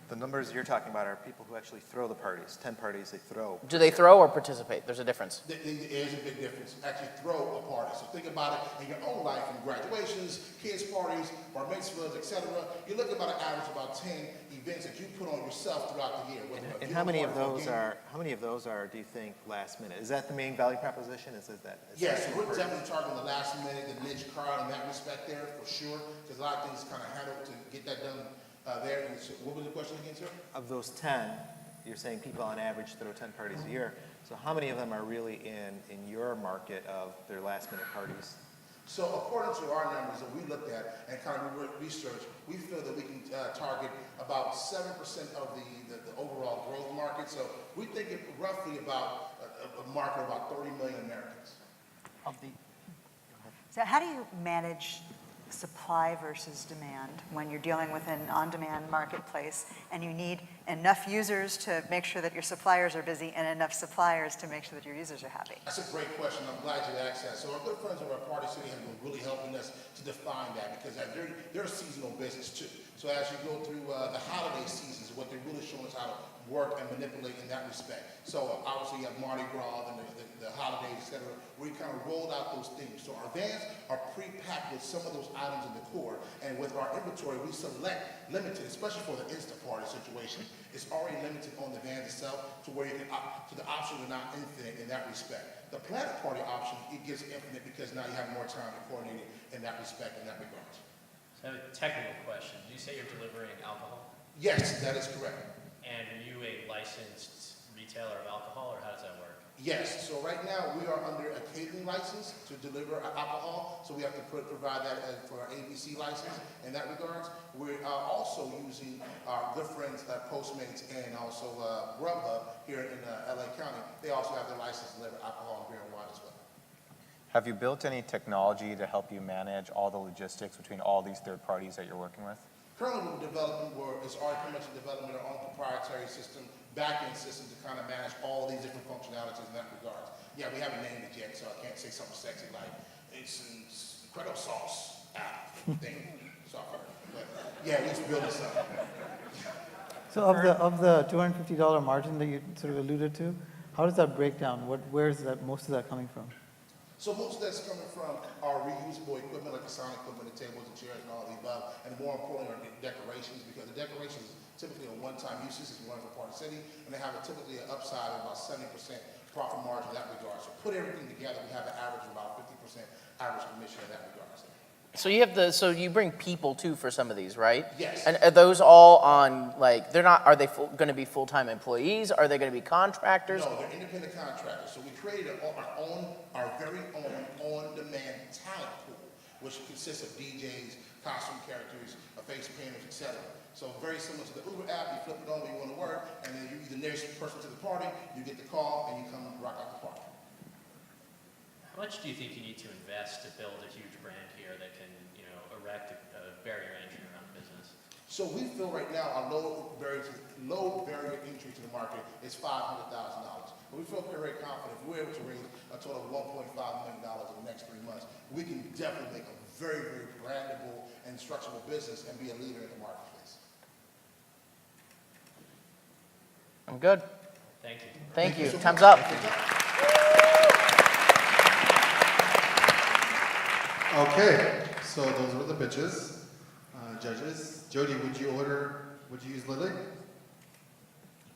the numbers you're talking about are people who actually throw the parties. 10 parties they throw. Do they throw or participate? There's a difference. There is a big difference. Actually throw a party. So think about it in your own life, in graduations, kids' parties, bar mitzvahs, etc. You're looking about an average about 10 events that you put on yourself throughout the year. And how many of those are, do you think, last minute? Is that the main value proposition? Yes, we're definitely targeting the last minute, the niche crowd in that respect there, for sure. Because a lot of things kind of handled to get that done there. And so what was the question again, sir? Of those 10, you're saying people on average throw 10 parties a year. So how many of them are really in your market of their last minute parties? So according to our numbers that we looked at and kind of research, we feel that we can target about 7% of the overall growth market. So we think it roughly about a market of about 30 million Americans. So how do you manage supply versus demand when you're dealing with an on-demand marketplace and you need enough users to make sure that your suppliers are busy and enough suppliers to make sure that your users are happy? That's a great question. I'm glad you asked that. So our good friends over at Party City have been really helping us to define that because they're a seasonal business too. So as you go through the holiday seasons, what they're really showing us how to work and manipulate in that respect. So obviously you have Mardi Gras and the holidays, etc. We kind of rolled out those things. So our vans are pre-packed with some of those items in the core, and with our inventory, we select limited, especially for the Insta Party situation. It's already limited on the van itself to where you can, to the option of not infinite in that respect. The Planet Party option, it gives infinite because now you have more time to coordinate it in that respect, in that regard. So I have a technical question. Did you say you're delivering alcohol? Yes, that is correct. And are you a licensed retailer of alcohol, or how does that work? Yes, so right now we are under a catering license to deliver alcohol, so we have to provide that for our ABC license in that regards. We are also using our good friends at Postmates and also Grubhub here in LA County. They also have their license to deliver alcohol and beer and wine as well. Have you built any technology to help you manage all the logistics between all these third parties that you're working with? Currently, we're developing, it's already pretty much developing our own proprietary system, back-end system to kind of manage all these different functionalities in that regard. Yeah, we haven't named it yet, so I can't say something sexy like it's an incredible sauce app thing, software. But yeah, we're just building something. So of the $250 margin that you sort of alluded to, how does that break down? Where is that most of that coming from? So most of that's coming from our reusable equipment, like the sound equipment, the tables, the chairs, and all of the above, and more importantly, our decorations, because the decorations is typically a one-time use. This is one for part of the city, and they have typically an upside of about 70% profit margin in that regard. So put everything together, we have an average of about 50% average commission in that regard. So you have so you bring people too for some of these, right? Yes. And are those all on, like, they're not, are they going to be full-time employees? Are they going to be contractors? No, they're independent contractors. So we created our very own on-demand talent pool, which consists of DJs, costume characters, face painters, etc. So very similar to the Uber app, you flip it on when you want to work, and then you're the nearest person to the party, you get the call, and you come rock out the party. How much do you think you need to invest to build a huge brand here that can, erect a barrier entry around the business? So we feel right now our low barrier entry to the market is $500,000. But we feel very confident if we're able to raise a total of $1.5 million in the next 3 months, we can definitely make a very, very brandable and structurable business and be a leader in the marketplace. I'm good. Thank you. Thank you. So Time's much. up. Okay, so those were the pitches. Judges, Jody, would you use Lily?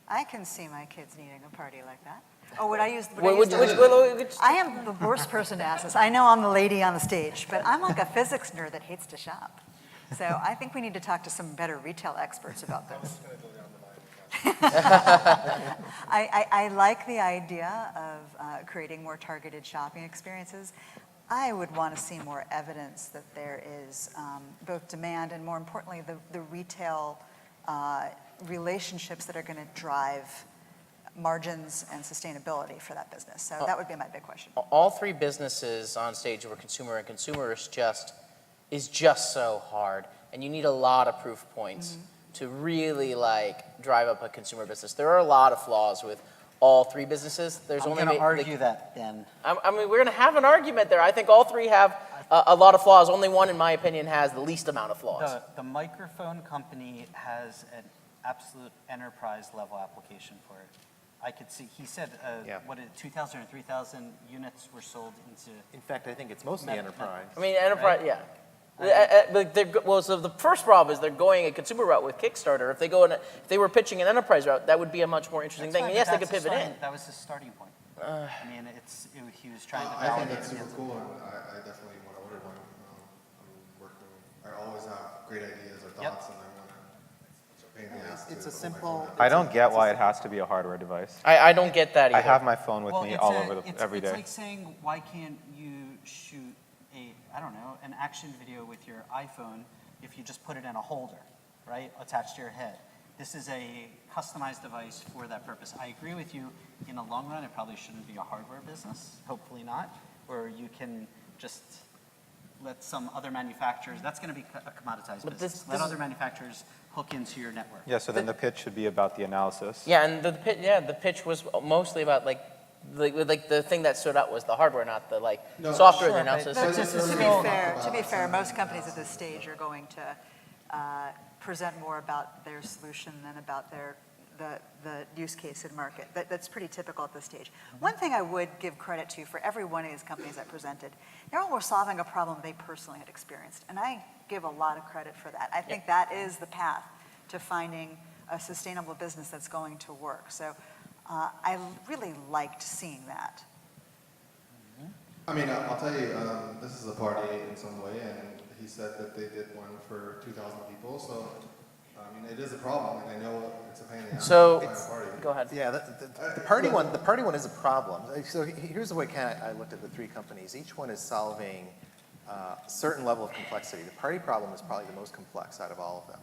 I can see my kids needing a party like that. Oh, would I use? I am the worst person to ask this. I know I'm the lady on the stage, but I'm like a physics nerd that hates to shop. So I think we need to talk to some better retail experts about this. I like the idea of creating more targeted shopping experiences. I would want to see more evidence that there is both demand and, more importantly, the retail relationships that are going to drive margins and sustainability for that business. So that would be my big question. All three businesses on stage were consumer, and consumer is just so hard, and you need a lot of proof points to really drive up a consumer business. There are a lot of flaws with all three businesses. There's I'm only going to argue that then. I mean, we're going to have an argument there. I think all three have a lot of flaws. Only one, in my opinion, has the least amount of flaws. The microphone company has an absolute enterprise level application for it. I could see, he said, 2,000 or 3,000 units were sold into. In fact, I think it's mostly enterprise. I mean, enterprise, Right? yeah. So the first problem is they're going a consumer route with Kickstarter. If they were pitching an enterprise route, that would be a much more interesting thing. And yes, they could pivot in. That was his starting point. I mean, he was trying to I think validate that's it. super cool, and I definitely want to order one. I always have great ideas or thoughts, and I want to pain in the ass It's to a put my simple. phone down. I don't get why it has to be a hardware device. I don't get that either. I have my phone with me It's all a- over it's- every It's day. like saying, why can't you shoot an action video with your iPhone if you just put it in a holder, right, attached to your head? This is a customized device for that purpose. I agree with you, in the long run, it probably shouldn't be a hardware business, hopefully not, where you can just let some other manufacturers, that's going to be a commoditized But business. Let other manufacturers hook into your network. Yeah, so then the pitch should be about the analysis. Yeah, and the pitch was mostly about the thing that stood out was the hardware, not the software Sure, analysis. but To be fair, most companies at this stage are going to present more about their solution than about the use case and market. That's pretty typical at this stage. One thing I would give credit to for every one of these companies that presented, they all were solving a problem they personally had experienced, and I give a lot of credit for that. I think that is the path to finding a sustainable business that's going to work. So I really liked seeing that. I mean, I'll tell you, this is a party in some way, and he said that they did one for 2,000 people. So, I mean, it is a problem, and I know it's a pain in the ass So, to find a party. go ahead. Yeah, the party one is a problem. So here's the way I looked at the three companies. Each one is solving a certain level of complexity. The party problem is probably the most complex out of all of them.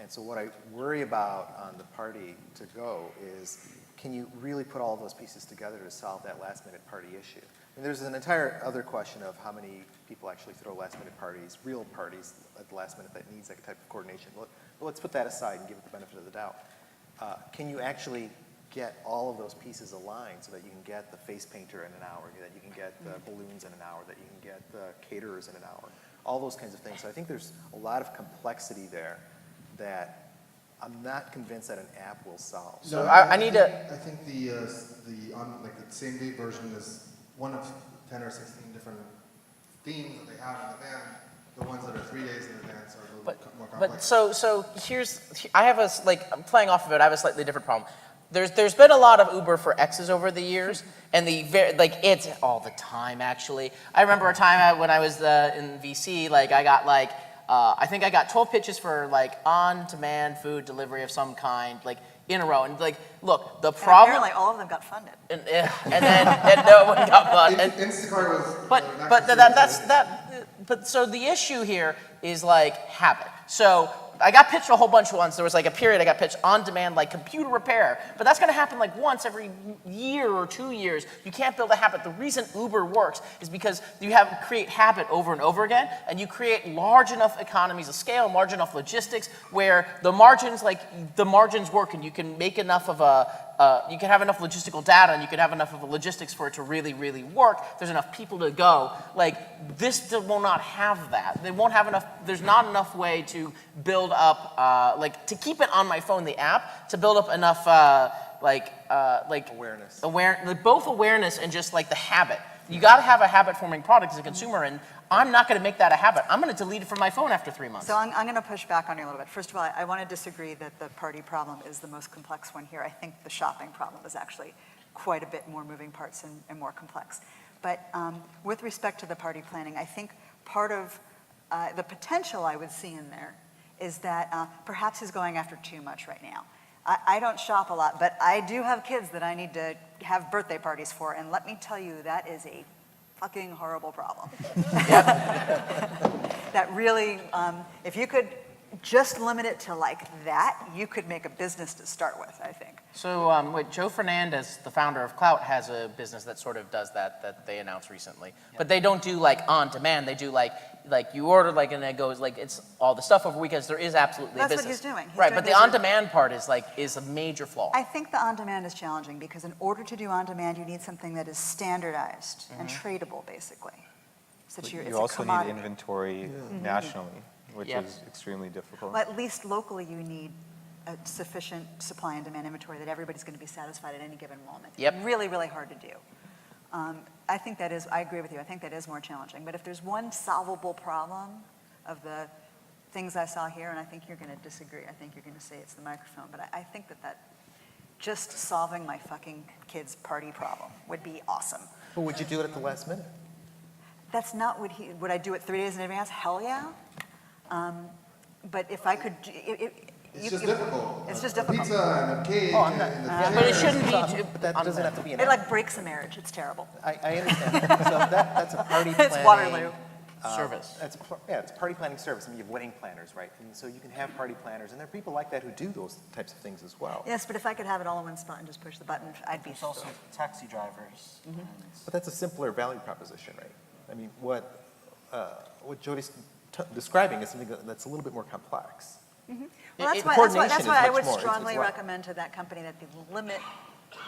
And so what I worry about on the party to go is, can you really put all of those pieces together to solve that last minute party issue? And there's an entire other question of how many people actually throw last minute parties, real parties at the last minute that needs that type of coordination. But let's put that aside and give it the benefit of the doubt. Can you actually get all of those pieces aligned so that you can get the face painter in an hour, that you can get the balloons in an hour, that you can get the caterers in an hour, all those kinds of things. So I think there's a lot of complexity there that I'm not convinced that an app will solve. So I think the same day version is one of 10 or 16 different themes that they have in the van. The ones that are 3 days in advance are a little bit more complex. But so I have I'm playing off of it, I have a slightly different problem. There's been a lot of Uber for X's over the years, and it's all the time actually. I remember a time when I was in VC, I got I think I got 12 pitches for on-demand food delivery of some kind, in a row. And look, the problem. And apparently all of them got funded. And no one got funded. Instacart was. But so the issue here is habit. So I got pitched a whole bunch of ones. There was a period I got pitched on demand, computer repair. But that's going to happen once every year or 2 years. You can't build a habit. The reason Uber works is because you create habit over and over again, and you create large enough economies of scale, large enough logistics where the margins work, and you can make enough of you can have enough logistical data, and you can have enough of a logistics for it to really, really work. There's enough people to go. This will not have that. They won't have enough. There's not enough way to build up, to keep it on my phone, the app, to build up enough, awareness. Both awareness and just the habit. You got to have a habit-forming product as a consumer, and I'm not going to make that a habit. I'm going to delete it from my phone after 3 months. So I'm going to push back on you a little bit. First of all, I want to disagree that the party problem is the most complex one here. I think the shopping problem is actually quite a bit more moving parts and more complex. But with respect to the party planning, I think part of the potential I would see in there is that perhaps he's going after too much right now. I don't shop a lot, but I do have kids that I need to have birthday parties for, and let me tell you, that is a fucking horrible problem. That really, if you could just limit it to that, you could make a business to start with, I think. So Joe Fernandez, the founder of Clout, has a business that sort of does that they announced recently. Yeah. But they don't do on demand. They do you order and it goes it's all the stuff over weekends. There is absolutely a business. That's what he's doing. Right, but the on demand part is a major flaw. I think the on demand is challenging because in order to do on demand, you need something that is standardized and tradable, basically. So But it's you a also commodity. need inventory nationally, which is extremely difficult. Well, at least locally, you need a sufficient supply and demand inventory that everybody's going to be satisfied at any given moment. Yep. Really, really hard to do. I think I agree with you. I think that is more challenging. But if there's one solvable problem of the things I saw here, and I think you're going to disagree, I think you're going to say it's the microphone, but I think that just solving my fucking kids' party problem would be awesome. But would you do it at the last minute? That's not would I do it 3 days in advance? Hell yeah. But if I could, it's just difficult. It's just difficult. Pizza and a cake and the but it shouldn't be. But that doesn't have to be an It app. breaks a marriage. It's terrible. I understand. So that's a party planning. It's Waterloo. Service. It's a party planning service. I mean, you have wedding planners, right? And so you can have party planners, and there are people like that who do those types of things as well. Yes, but if I could have it all in one spot and just push the button, I'd be There's also taxi drivers. But that's a simpler value proposition, right? I mean, what Jody's describing is something that's a little bit more complex. Well, that's why coordination I is would much more. strongly It's what- recommend to that company that they limit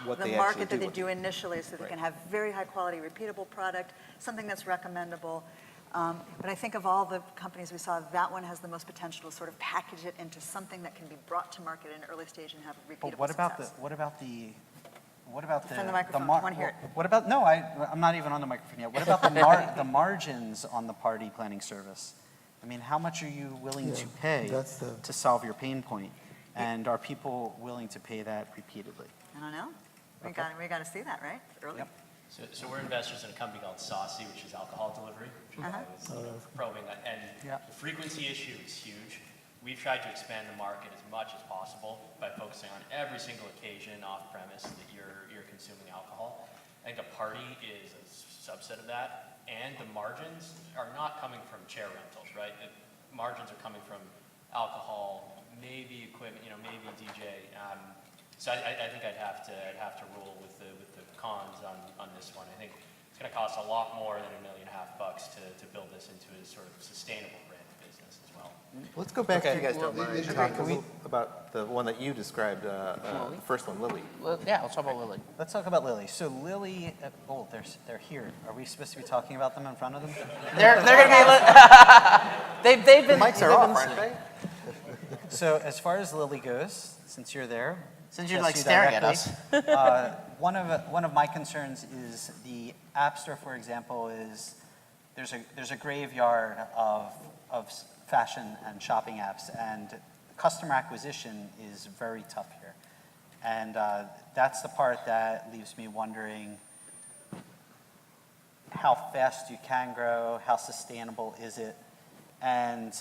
What the they market actually that they with do it. initially so they Right. can have very high quality, repeatable product, something that's recommendable. But I think of all the companies we saw, that one has the most potential to sort of package it into something that can be brought to market in an early stage and have repeatable But what about success. what about the From the microphone, I wanna hear it. What about no? I'm not even on the microphone yet. What about the margins on the party planning service? I mean, how much are you willing to pay that's the- to solve your pain point? And are people willing to pay that repeatedly? I don't know. We got to see that, right? Early. Yep. So we're investors in a company called Saucy, which is alcohol delivery, which is I was probing that. And the frequency issue is huge. We've tried to expand the market as much as possible by focusing on every single occasion off premise that you're consuming alcohol. I think a party is a subset of that, and the margins are not coming from chair rentals, right? The margins are coming from alcohol, maybe equipment, maybe DJ. So I think I'd have to rule with the cons on this one. I think it's going to cost a lot more than $1.5 million to build this into a sort of sustainable brand business as well. Let's go back Okay. to you guys don't mind. Talk a little about the one that you described, the first one, Lily. Yeah, let's talk about Lily. Let's talk about Lily. So Lily, they're here. Are we supposed to be talking about them in front of them? They're going to be. They've been. Mics are off, aren't they? So as far as Lily goes, since you're there, Since you're ask like you staring at directly, us. one of my concerns is the App Store, for example, is there's a graveyard of fashion and shopping apps, and customer acquisition is very tough here. And that's the part that leaves me wondering how fast you can grow, how sustainable is it, and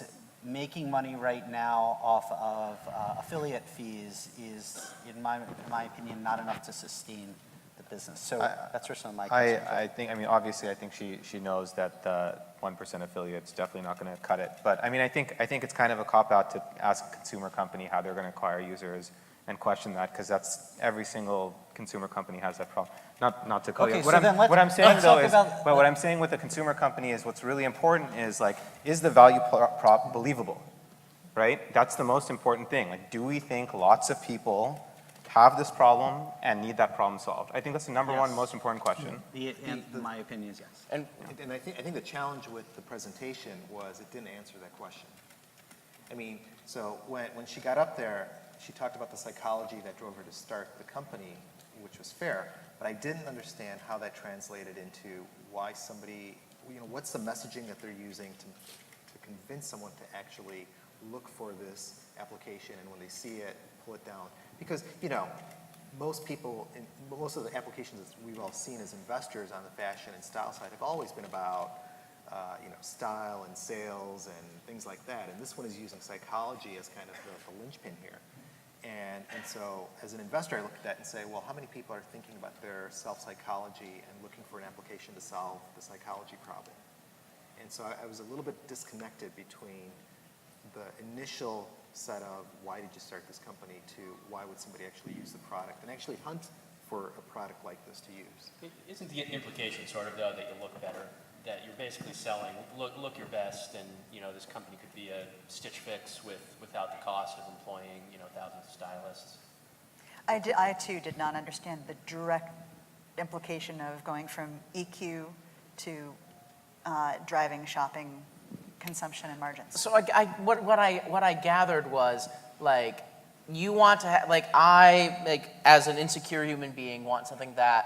making money right now off of affiliate fees is, in my opinion, not enough to sustain the business. So that's where some of my concerns are. Obviously, I think she knows that the 1% affiliate's definitely not going to cut it. But I think it's kind of a cop-out to ask a consumer company how they're going to acquire users and question that, because that's every single consumer company has that problem. Not to call you. What I'm saying though is, what I'm saying with the consumer company is, what's really important is is the value prop believable, right? That's the most important thing. Do we think lots of people have this problem and need that problem solved? I think that's the number one most important question. My opinion is yes. And I think the challenge with the presentation was it didn't answer that question. So when she got up there, she talked about the psychology that drove her to start the company, which was fair, but I didn't understand how that translated into why somebody, what's the messaging that they're using to convince someone to actually look for this application, and when they see it, pull it down. Because, most people, most of the applications that we've all seen as investors on the fashion and style side have always been about, style and sales and things like that. And this one is using psychology as kind of the linchpin here. And so as an investor, I look at that and say, well, how many people are thinking about their self-psychology and looking for an application to solve the psychology problem? And so I was a little bit disconnected between the initial set of why did you start this company to why would somebody actually use the product and actually hunt for a product like this to use. Isn't the implication sort of, though, that you look better? That you're basically selling, look your best, and this company could be a Stitch Fix without the cost of employing thousands of stylists. I too did not understand the direct implication of going from EQ to driving shopping consumption and margins. So what I gathered was you want to have as an insecure human being want something that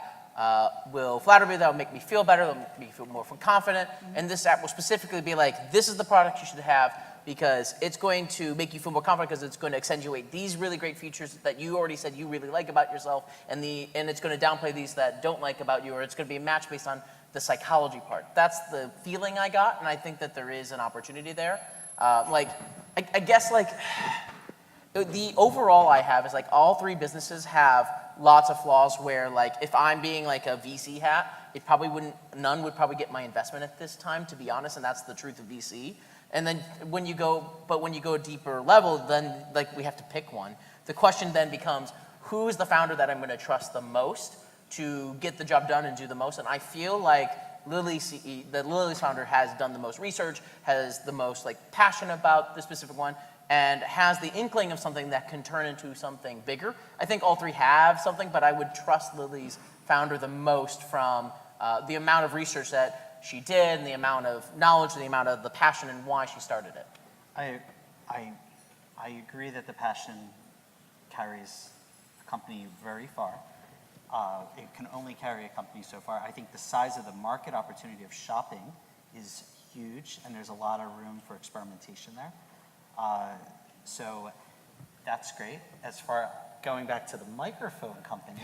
will flatter me, that will make me feel better, that will make me feel more confident. And this app will specifically be this is the product you should have because it's going to make you feel more confident because it's going to accentuate these really great features that you already said you really like about yourself, and it's going to downplay these that don't like about you, or it's going to be a match based on the psychology part. That's the feeling I got, and I think that there is an opportunity there. I guess the overall I have is all three businesses have lots of flaws where if I'm being a VC hat, none would probably get my investment at this time, to be honest, and that's the truth of VC. And then when you go a deeper level, then we have to pick one. The question then becomes, who is the founder that I'm going to trust the most to get the job done and do the most? And I feel like Lily's founder has done the most research, has the most passion about the specific one, and has the inkling of something that can turn into something bigger. I think all three have something, but I would trust Lily's founder the most from the amount of research that she did, and the amount of knowledge, and the amount of the passion, and why she started it. I agree that the passion carries a company very far. It can only carry a company so far. I think the size of the market opportunity of shopping is huge, and there's a lot of room for experimentation there. So that's great. As far going back to the microphone company,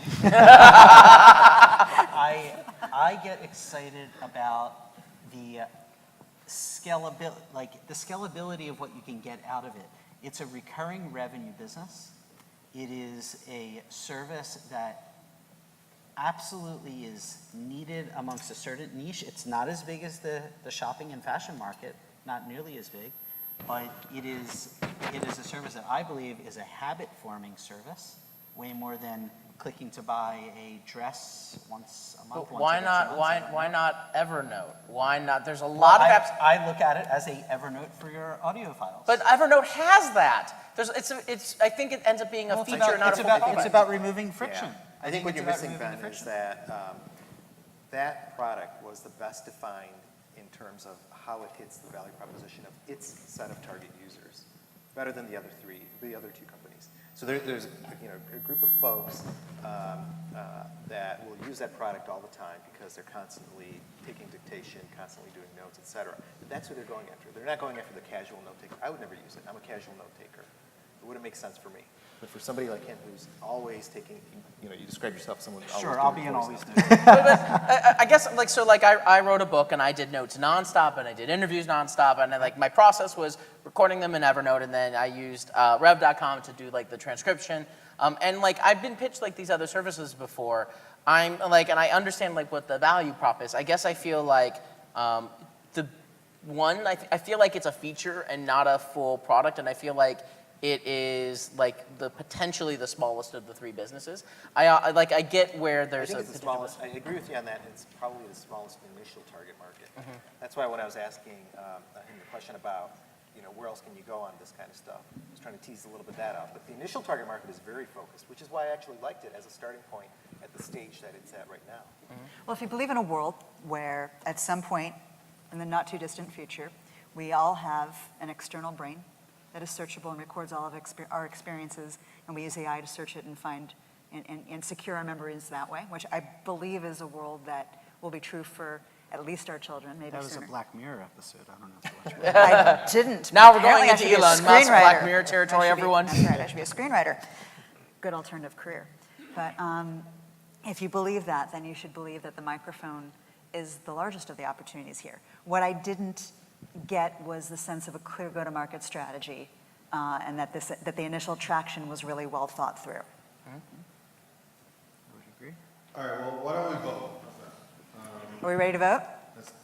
I get excited about the scalability of what you can get out of it. It's a recurring revenue business. It is a service that absolutely is needed amongst a certain niche. It's not as big as the shopping and fashion market, not nearly as big, but it is a service that I believe is a habit-forming service, way more than clicking to buy a dress once a month. But why not Evernote? Why not? There's a lot of apps. I look at it as a Evernote for your audio files. But Evernote has that. I think it ends up being a feature, not a full product. It's about removing friction. Yeah. I think what you're missing, Ben, is that that product was the best defined in terms of how it hits the value proposition of its set of target users, better than the other two companies. So there's a group of folks that will use that product all the time because they're constantly taking dictation, constantly doing notes, et cetera. But that's who they're going after. They're not going after the casual note taker. I would never use it. I'm a casual note taker. It wouldn't make sense for me. But for somebody like him who's always taking, you describe yourself as someone who's always Sure, doing I'll be an cool always stuff. doing. I guess I wrote a book and I did notes nonstop and I did interviews nonstop and my process was recording them in Evernote and then I used Rev.com to do the transcription. And I've been pitched these other services before. And I understand what the value prop is. I guess I feel I feel like it's a feature and not a full product, and I feel like it is potentially the smallest of the three businesses. I get where there's I think it's the smallest. I agree with you on that. It's probably the smallest initial target market. Mm-hmm. That's why when I was asking him the question about where else can you go on this kind of stuff, I was trying to tease a little bit that out. But the initial target market is very focused, which is why I actually liked it as a starting point at the stage that it's at right now. Mm-hmm. Well, if you believe in a world where at some point in the not too distant future, we all have an external brain that is searchable and records all of our experiences, and we use AI to search it and find and secure our memories that way, which I believe is a world that will be true for at least our children, maybe That was sooner. a Black Mirror episode. I don't know if you watched it. I didn't. Now we're Apparently going I into should be a Elon Musk, screenwriter. Black Mirror territory, everyone. That's right, I should be a screenwriter. Good alternative career. But if you believe that, then you should believe that the microphone is the largest of the opportunities here. What I didn't get was the sense of a clear go-to-market strategy, and that the initial traction was really well thought through. I would agree. All right, well, why don't we vote? Are we ready to vote? Are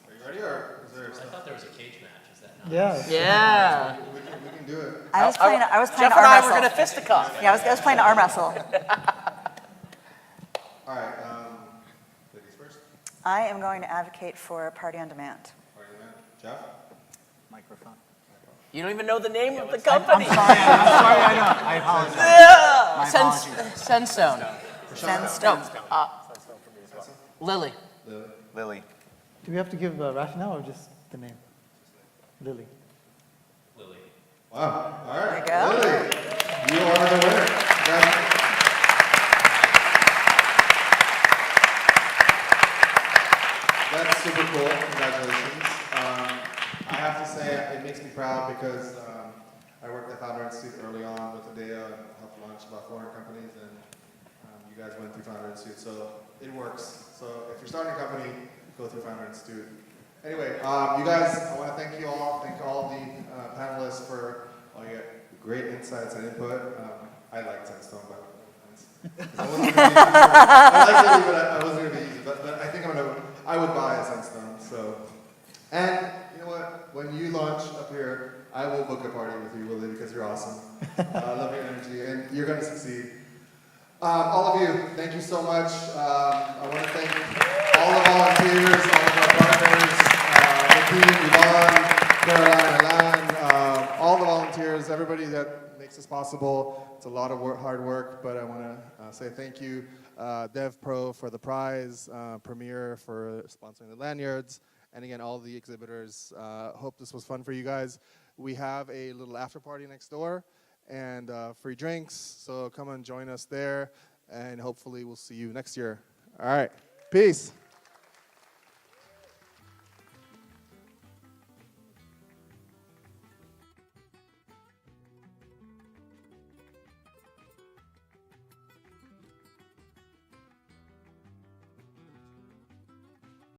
you ready, or is there I thought there was a cage match, is that not? Yeah. Yeah. we can do it. I was playing Jeff arm and I wrestle. were going to fisticuff. Yeah, I was playing arm wrestle. All right, ladies first. I am going to advocate for a party on demand. Party man. Jeff? Microphone. You don't even know the name of the I'm company. sorry, I don't. I apologize. My apologies. Sandstone. Sandstone. Lily. Lily. Do we have to give a rationale or just the name? Lily. Lily. Wow, all right. There you go. Lily, you are the winner. That's super cool. Congratulations. I have to say it makes me proud because I worked at Founder Institute early on with Adeo and helped launch about 400 companies, and you guys went through Founder Institute, so it works. So if you're starting a company, go through Founder Institute. Anyway, you guys, I want to thank you all. Thank all the panelists for all your great insights and input. I liked Sandstone, but I wasn't going to use it. I liked it, but I wasn't going to use it. But I think I would buy a Sandstone. So, and you know what? When you launch up here, I will book a party with you, Willie, because you're awesome. I love your energy, and you're going to succeed. All of you, thank you so much. I want to thank all the volunteers, all of our partners, Nikki, Yvonne, Caroline, Alan, all the volunteers, everybody that makes this possible. It's a lot of hard work, but I want to say thank you. DevPro for the prize, Premier for sponsoring the lanyards, and again, all the exhibitors. Hope this was fun for you guys. We have a little after party next door and free drinks, so come and join us there, and hopefully we'll see you next year. All right, peace.